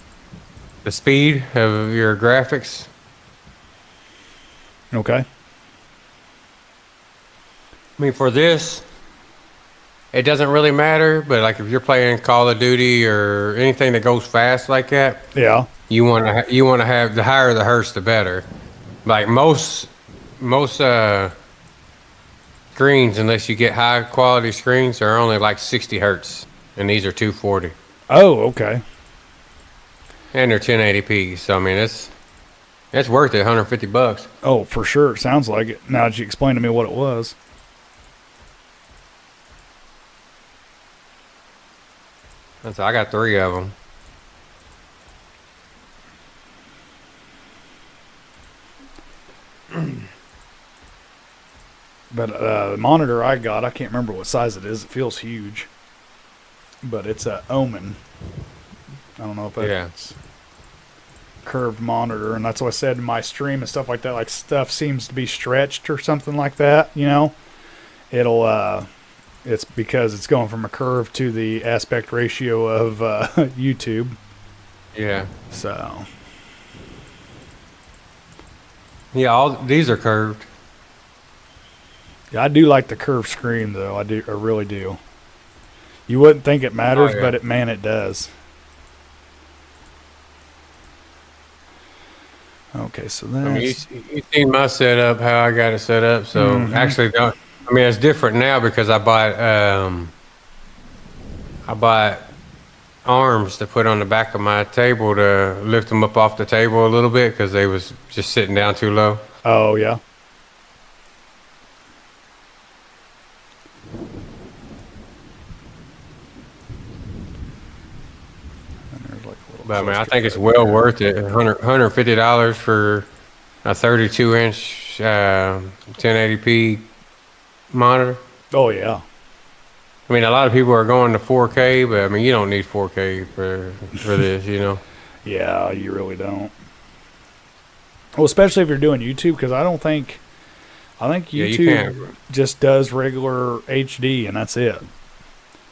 The speed of your graphics. Okay. I mean, for this, it doesn't really matter, but like if you're playing Call of Duty or anything that goes fast like that, yeah, you want to have the higher the hertz, the better. Like most screens, unless you get high quality screens, are only like 60 hertz, and these are 240. Oh, okay. And they're 1080p, so I mean it's worth it, $150. Oh, for sure. It sounds like it. Now that you explain to me what it was. And so I got 3 of them. But the monitor I got, I can't remember what size it is. It feels huge. But it's a Omen. I don't know if that's curved monitor. And that's what I said in my stream and stuff like that. Like stuff seems to be stretched or something like that, you know. It'll, it's because it's going from a curve to the aspect ratio of YouTube. Yeah. So. Yeah, all these are curved. Yeah, I do like the curved screen though. I really do. You wouldn't think it matters, but it does. Okay, so that's... I mean, you've seen my setup, how I got it set up. So actually, it's different now because I bought arms to put on the back of my table to lift them up off the table a little bit because they was just sitting down too low. Oh, yeah. But I mean, I think it's well worth it. $150 for a 32-inch 1080p monitor. Oh yeah. I mean, a lot of people are going to 4K, but I mean, you don't need 4K for this, you know. Yeah, you really don't. Well, especially if you're doing YouTube, because I think Yeah, you YouTube can't. just does regular HD and that's it.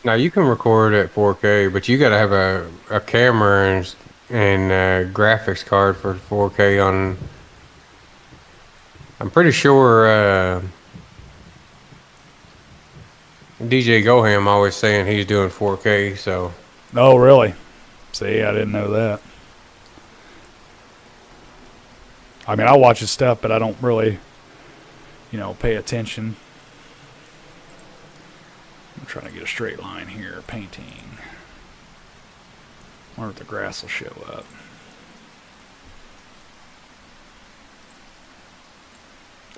Now you can record at 4K, but you got to have a camera and a graphics card for 4K on. I'm pretty sure DJ Goham always saying he's doing 4K, so Oh, really? See, I didn't know that. I mean, I watch his stuff, but I don't really, pay attention. I'm trying to get a straight line here, painting. Wonder if the grass will show up.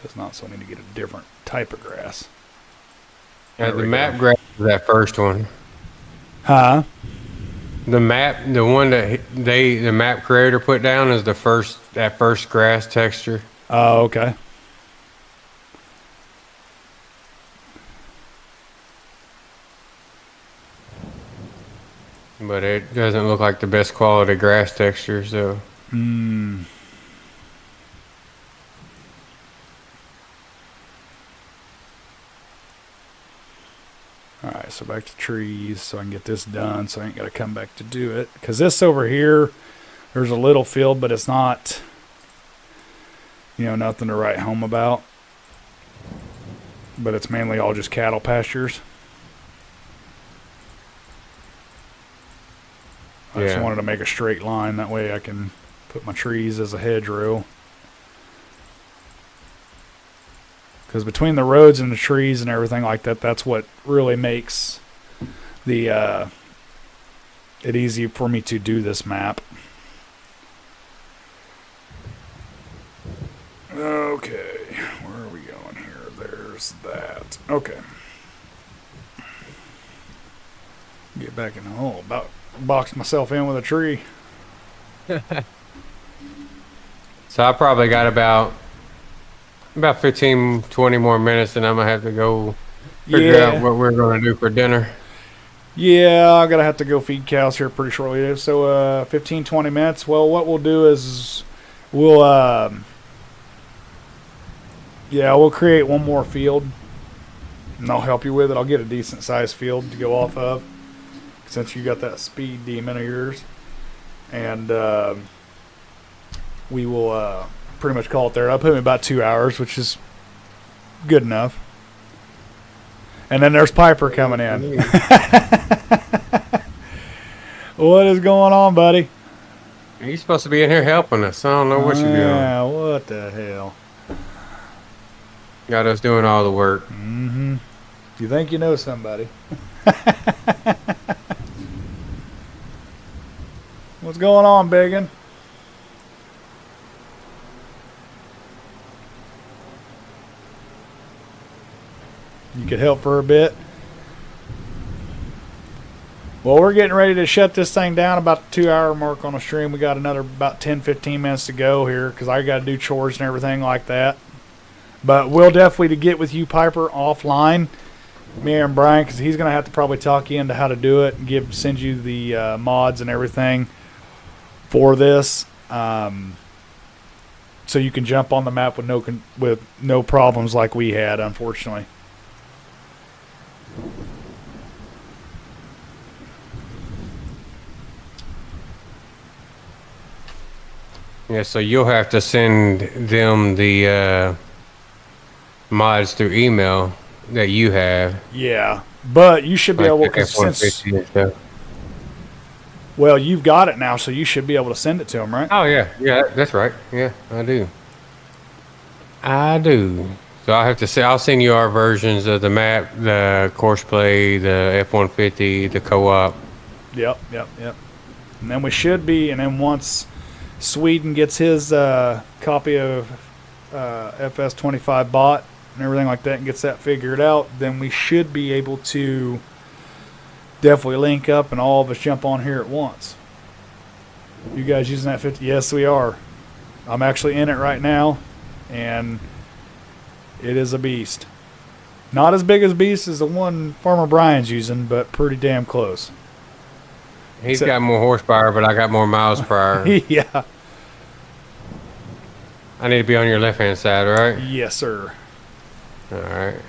Does not, so I need to get a different type of grass. yeah, There the we map go. graph is that first one. Huh? The one that the map creator put down is that first grass texture. Oh, okay. But it doesn't look like the best quality grass texture, so Hmm. All right, so back to trees so I can get this done so I ain't got to come back to do it. Because this over here, there's a little field, but it's not, nothing to write home about. But it's mainly all just cattle pastures. I just Yeah. wanted to make a straight line. That way I can put my trees as a hedgerow. Because between the roads and the trees and everything like that, that's what really makes it easy for me to do this map. Okay, where are we going here? There's that. Okay. Get back in the hole. About boxed myself in with a tree. So I probably got about 15, 20 more minutes, and I'm gonna have to go figure out what we're gonna do for dinner. Yeah, I'm going to have to go feed cows here pretty shortly. So 15, 20 minutes. Well, what we'll do is we'll create one more field, and I'll help you with it. I'll get a decent sized field to go off of, since you got that speed demon of yours. And we will pretty much call it there. That'll put me about 2 hours, which is good enough. And then there's Piper coming in. What is going on, buddy? You're supposed to be in here helping us. I don't know what you're doing. Yeah, what the hell? Got us doing all the work. Mm-hmm. You think you know somebody? What's going on, biggin? You could help for a bit. Well, we're getting ready to shut this thing down about the 2 hour mark on the stream. We got another about 10, 15 minutes to go here because I got to do chores and everything like that. But we'll definitely get with you, Piper, offline, me and Brian, because he's going to have to probably talk you into how to do it and send you the mods and everything for this, so you can jump on the map with no problems like we had, unfortunately. Yeah, so you'll have to send them the mods through email that you have. Yeah, but you should be Like able, the because since, F-150 and stuff. well, you've got it now, so you should be able to send it to them, right? Oh yeah, yeah, that's right. Yeah, I do. So I have to say, I'll send you our versions of the map, the course play, the F-150, the co-op. Yep. And then we should be, and then once Sweden gets his copy of FS25 bought and everything like that and gets that figured out, then we should be able to definitely link up and all of us jump on here at once. You guys using that 50? Yes, we are. I'm actually in it right now, and it is a beast. Not as big as beast as the one Farmer Brian's using, but pretty damn close. He's got more horsepower, but I got more miles per hour. Yeah. I need to be on your left-hand side, right? Yes, sir. All right.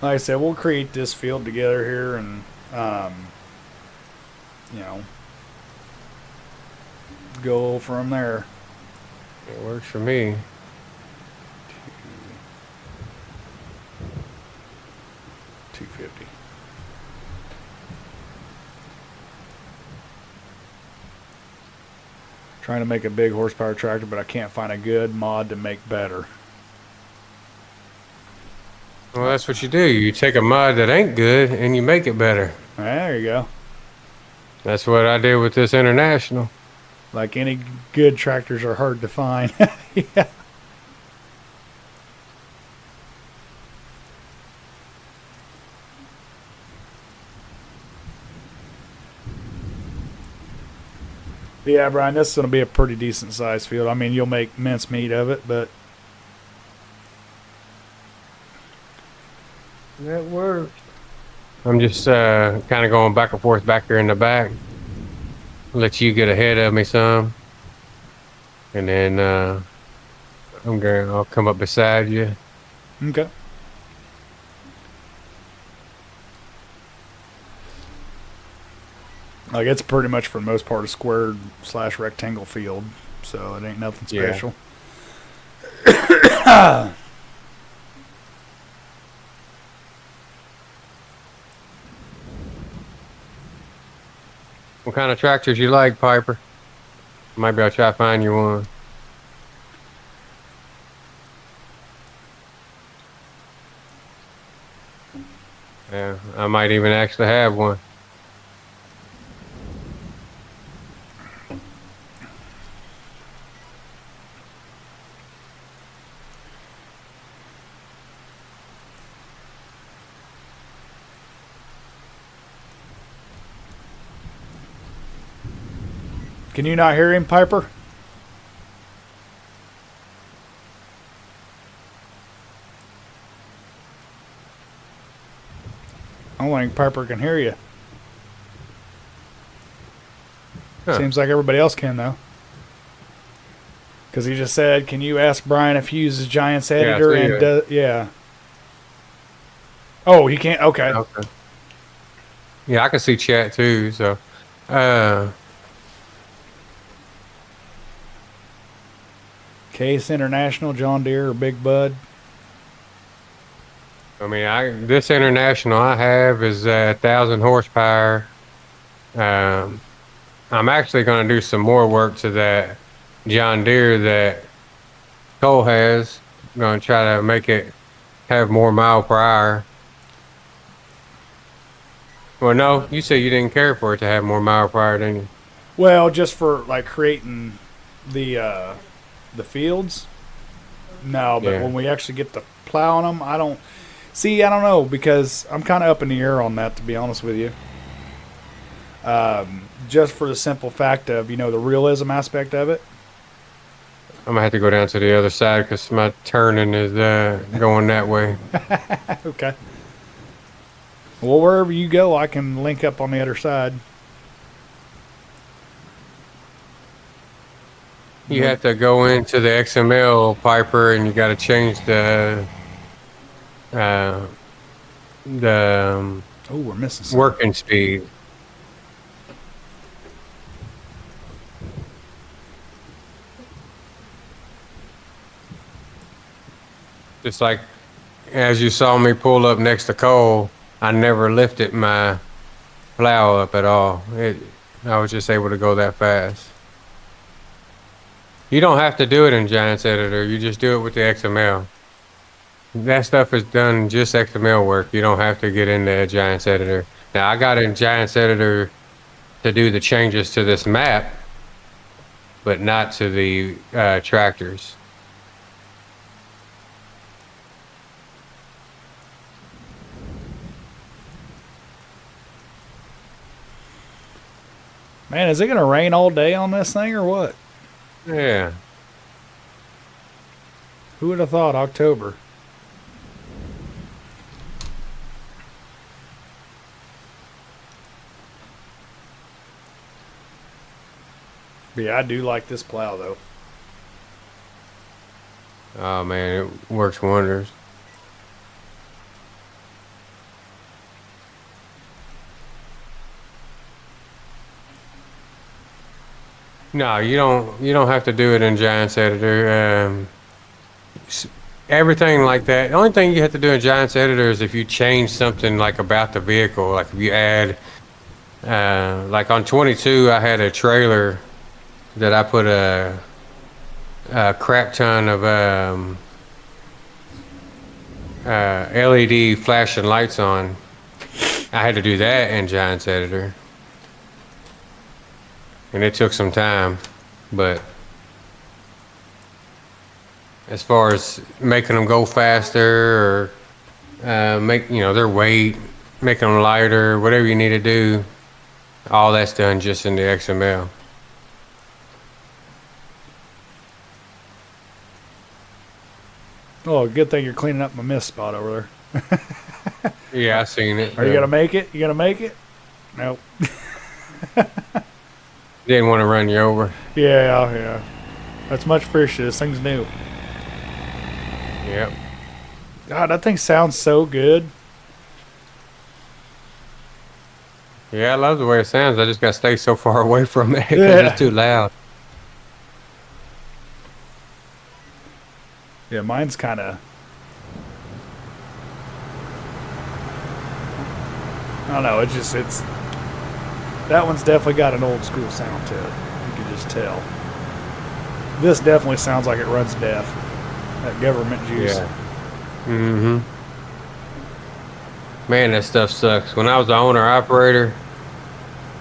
Like I said, we'll create this field together here, and you know, go from there. It works for me. $250. Trying to make a big horsepower tractor, but I can't find a good mod to make better. Well, that's what you do. You take a mod that ain't good and you make it better. There you go. That's what I did with this International. Like any good tractors are hard to find. Yeah. Yeah, Brian, this is going to be a pretty decent sized field. I mean, you'll make mincemeat of it, but That works. I'm just kind of going back and forth back here in the back. Let you get ahead of me some. And then I'll come up beside you. okay. Like it's pretty much for the most part a squared / rectangle field, so it ain't nothing Yeah. special. What kind of tractors you like, Piper? Maybe I'll try to find you one. Yeah, I might even actually have one. Can you not hear him, Piper? I don't think Piper can hear you. Huh. Seems like everybody else can, though. Because he just said, can you ask Brian if he uses Giants Editor? I see And it. yeah. Oh, he can't? Okay. Okay. Yeah, I can see chat too. So, Case International, John Deere, or Big Bud? I mean, this International I have is 1,000 horsepower. I'm actually going to do some more work to that John Deere that Cole has. I'm going to try to make it have more mile per hour. Well, no, you said you didn't care for it to have more mile per hour, didn't you? Well, just for like creating the fields. No, but Yeah. when we actually get to plowing them, I don't know because I'm kind of up in the air on that, to be honest with you. Just for the simple fact of the realism aspect of it. I'm going to have to go down to the other side because my turning is going that way. Okay. Well, wherever you go, I can link up on the other side. You have to go into the XML, Piper, and you got to change the Oh, we're missing something. working speed. Just like as you saw me pull up next to Cole, I never lifted my plow up at all. I was just able to go that fast. You don't have to do it in Giants Editor. You just do it with the XML. That stuff is done just XML work. You don't have to get into Giants Editor. Now, I got in Giants Editor to do the changes to this map, but not to the tractors. Man, is it going to rain all day on this thing or what? Yeah. Who would have thought October? But yeah, I do like this plow though. Oh man, it works wonders. No, you don't. You don't have to do it in Giants Editor. S- Everything like that. The only thing you have to do in Giants Editor is if you change something like about the vehicle, like if you add, like on 22, I had a trailer that I put a crap ton of LED flashing lights on. I had to do that in Giants Editor, and it took some time, but. As far as making them go faster or make their weight, making them lighter, whatever you need to do, all that's done just in the XML. Oh, good thing you're cleaning up my miss spot over there. Yeah, I seen it. Are you gonna make it? You gonna make it? Nope. Didn't want to run you over. Yeah. That's much appreciated. This thing's new. Yep. God, that thing sounds so good. Yeah, I love the way it sounds. I just got to stay so far away from it because Yeah. it's too loud. Yeah, mine's kind of. I don't know. It's. That one's definitely got an old school sound to it. You can just tell. This definitely sounds like it runs deaf. That government juice. Yeah. Mm-hmm. Man, that stuff sucks. When I was the owner operator,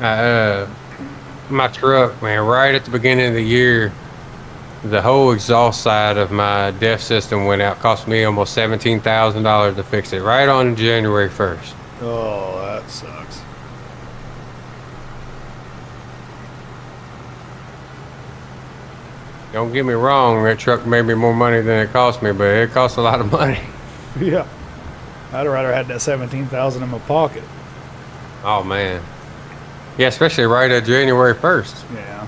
my truck, man, right at the beginning of the year, the whole exhaust side of my DEF system went out. Cost me almost $17,000 to fix it right on January 1st. Oh, that sucks. Don't get me wrong, that truck made me more money than it cost me, but it cost a lot of money. Yeah. I'd rather had that 17,000 in my pocket. Oh, man. Yeah, especially right at January 1st. Yeah.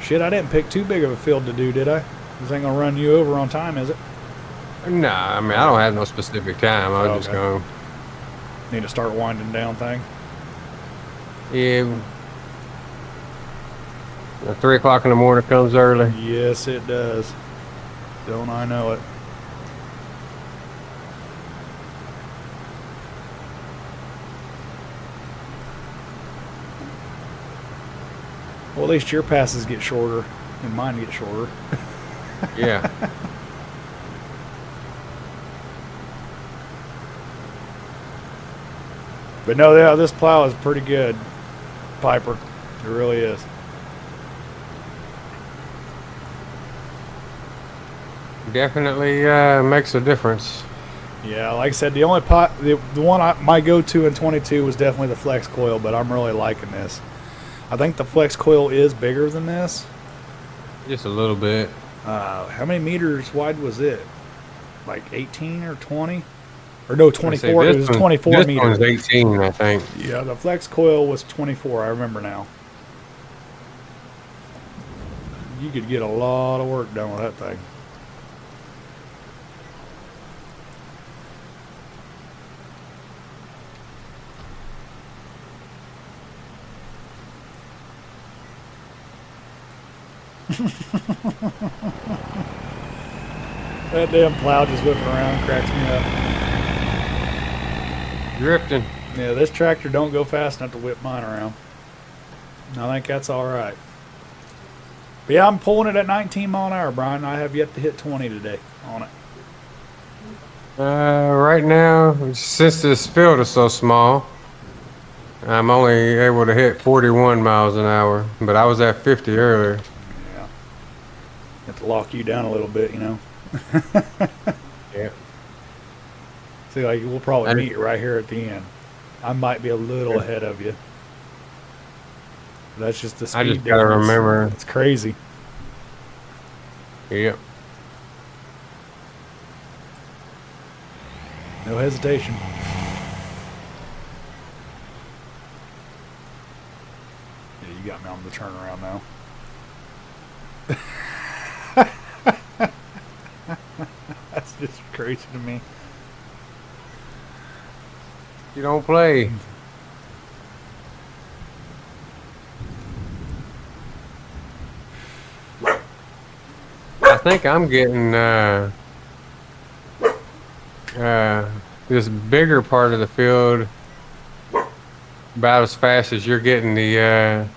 Shit, I didn't pick too big of a field to do, did I? This ain't gonna run you over on time, is it? Nah, I mean, I don't have no specific time. I'm just Okay. going, Need to start winding down thing. yeah. 3 o'clock in the morning comes early. Yes, it does. Don't I know it? Well, at least your passes get shorter and mine get shorter. Yeah. But no, yeah, this plow is pretty good, Piper. It really is. Definitely makes a difference. Yeah, like I said, the only the one my go-to in 22 was definitely the flex coil, but I'm really liking this. I think the flex coil is bigger than this. Just a little bit. How many meters wide was it? Like 18 or 20? Or no, 24. It was 24 this meters. one's 18, I think. Yeah, the flex coil was 24. I remember now. You could get a lot of work done with that thing. That damn plow just whipping around cracks me up. Drifting. Yeah, this tractor don't go fast enough to whip mine around. I think that's all right. But yeah, I'm pulling it at 19 mile an hour, Brian. I have yet to hit 20 today on it. Right now, since this field is so small, I'm only able to hit 41 miles an hour, but I was at 50 earlier. Yeah. Have to lock you down a little bit, you know. Yeah. See, like we'll probably meet right here at the end. I might be a little ahead of you. That's just the speed I just difference. gotta remember. It's crazy. Yep. No hesitation. Yeah, you got me on the turnaround now. That's just crazy to me. You don't play. I think I'm getting this bigger part of the field about as fast as you're getting the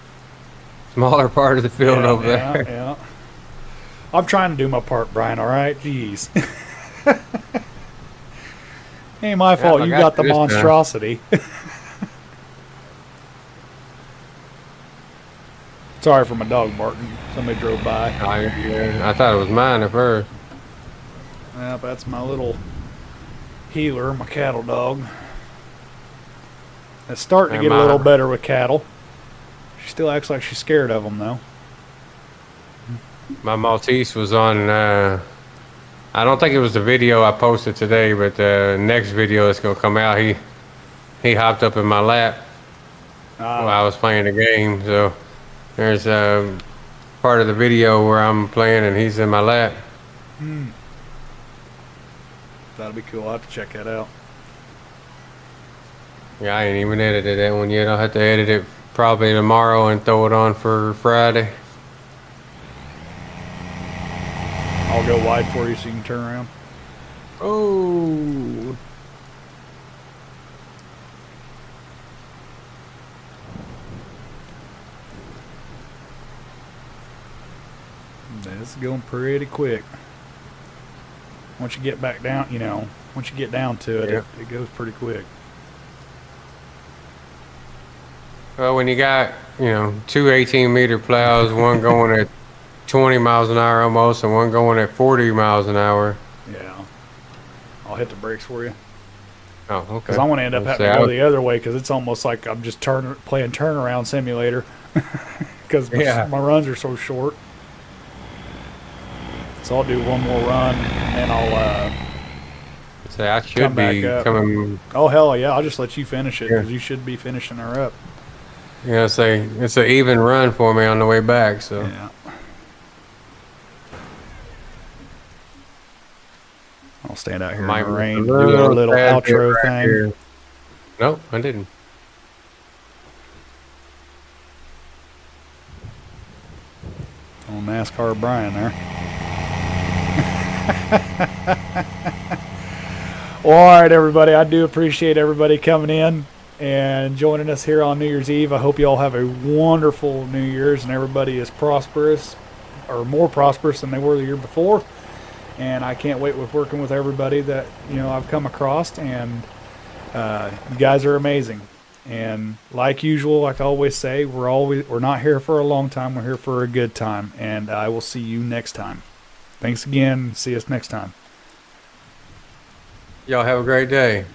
smaller part of the field over there. Yeah. I'm trying to do my part, Brian, all right? Jeez. Ain't my fault. I You got got the you this time. monstrosity. Sorry for my dog barking. Somebody drove by. I thought it was mine at first. Yeah, that's my little healer, my cattle dog. It's starting to And get a little better with cattle. She still acts like she's scared of them, though. My Maltese was on. I don't think it was the video I posted today, but the next video that's gonna come out, he hopped up in my lap while I was playing the game. So there's part of the video where I'm playing and he's in my lap. That'll be cool. I'll have to check that out. Yeah, I ain't even edited that one yet. I'll have to edit it probably tomorrow and throw it on for Friday. I'll go wide for you so you can turn around. Oh. It's going pretty quick. Once you get back down, once you get down to it, Yeah. it goes pretty quick. Well, when you got, two 18-meter plows, one going at 20 miles an hour almost, and one going at 40 miles an hour. Yeah. I'll hit the brakes for you. Oh, okay. Because I want to end up having to go the other way because it's almost like I'm just playing turnaround simulator because my runs are so short. So I'll do one more run and then I'll I should be coming. Oh, hell yeah. I'll just let you finish it because you should be finishing her up. Yeah, it's an even run for me on the way back. So yeah. I'll stand out here in the rain, do a little outro thing. Here. Nope, I didn't. On NASCAR Brian there. Well, all right, everybody. I do appreciate everybody coming in and joining us here on New Year's Eve. I hope you all have a wonderful New Year's and everybody is prosperous or more prosperous than they were the year before. And I can't wait with working with everybody that I've come across, and you guys are amazing. And like usual, like I always say, we're not here for a long time. We're here for a good time, and I will see you next time. Thanks again. See us next time. Y'all have a great day.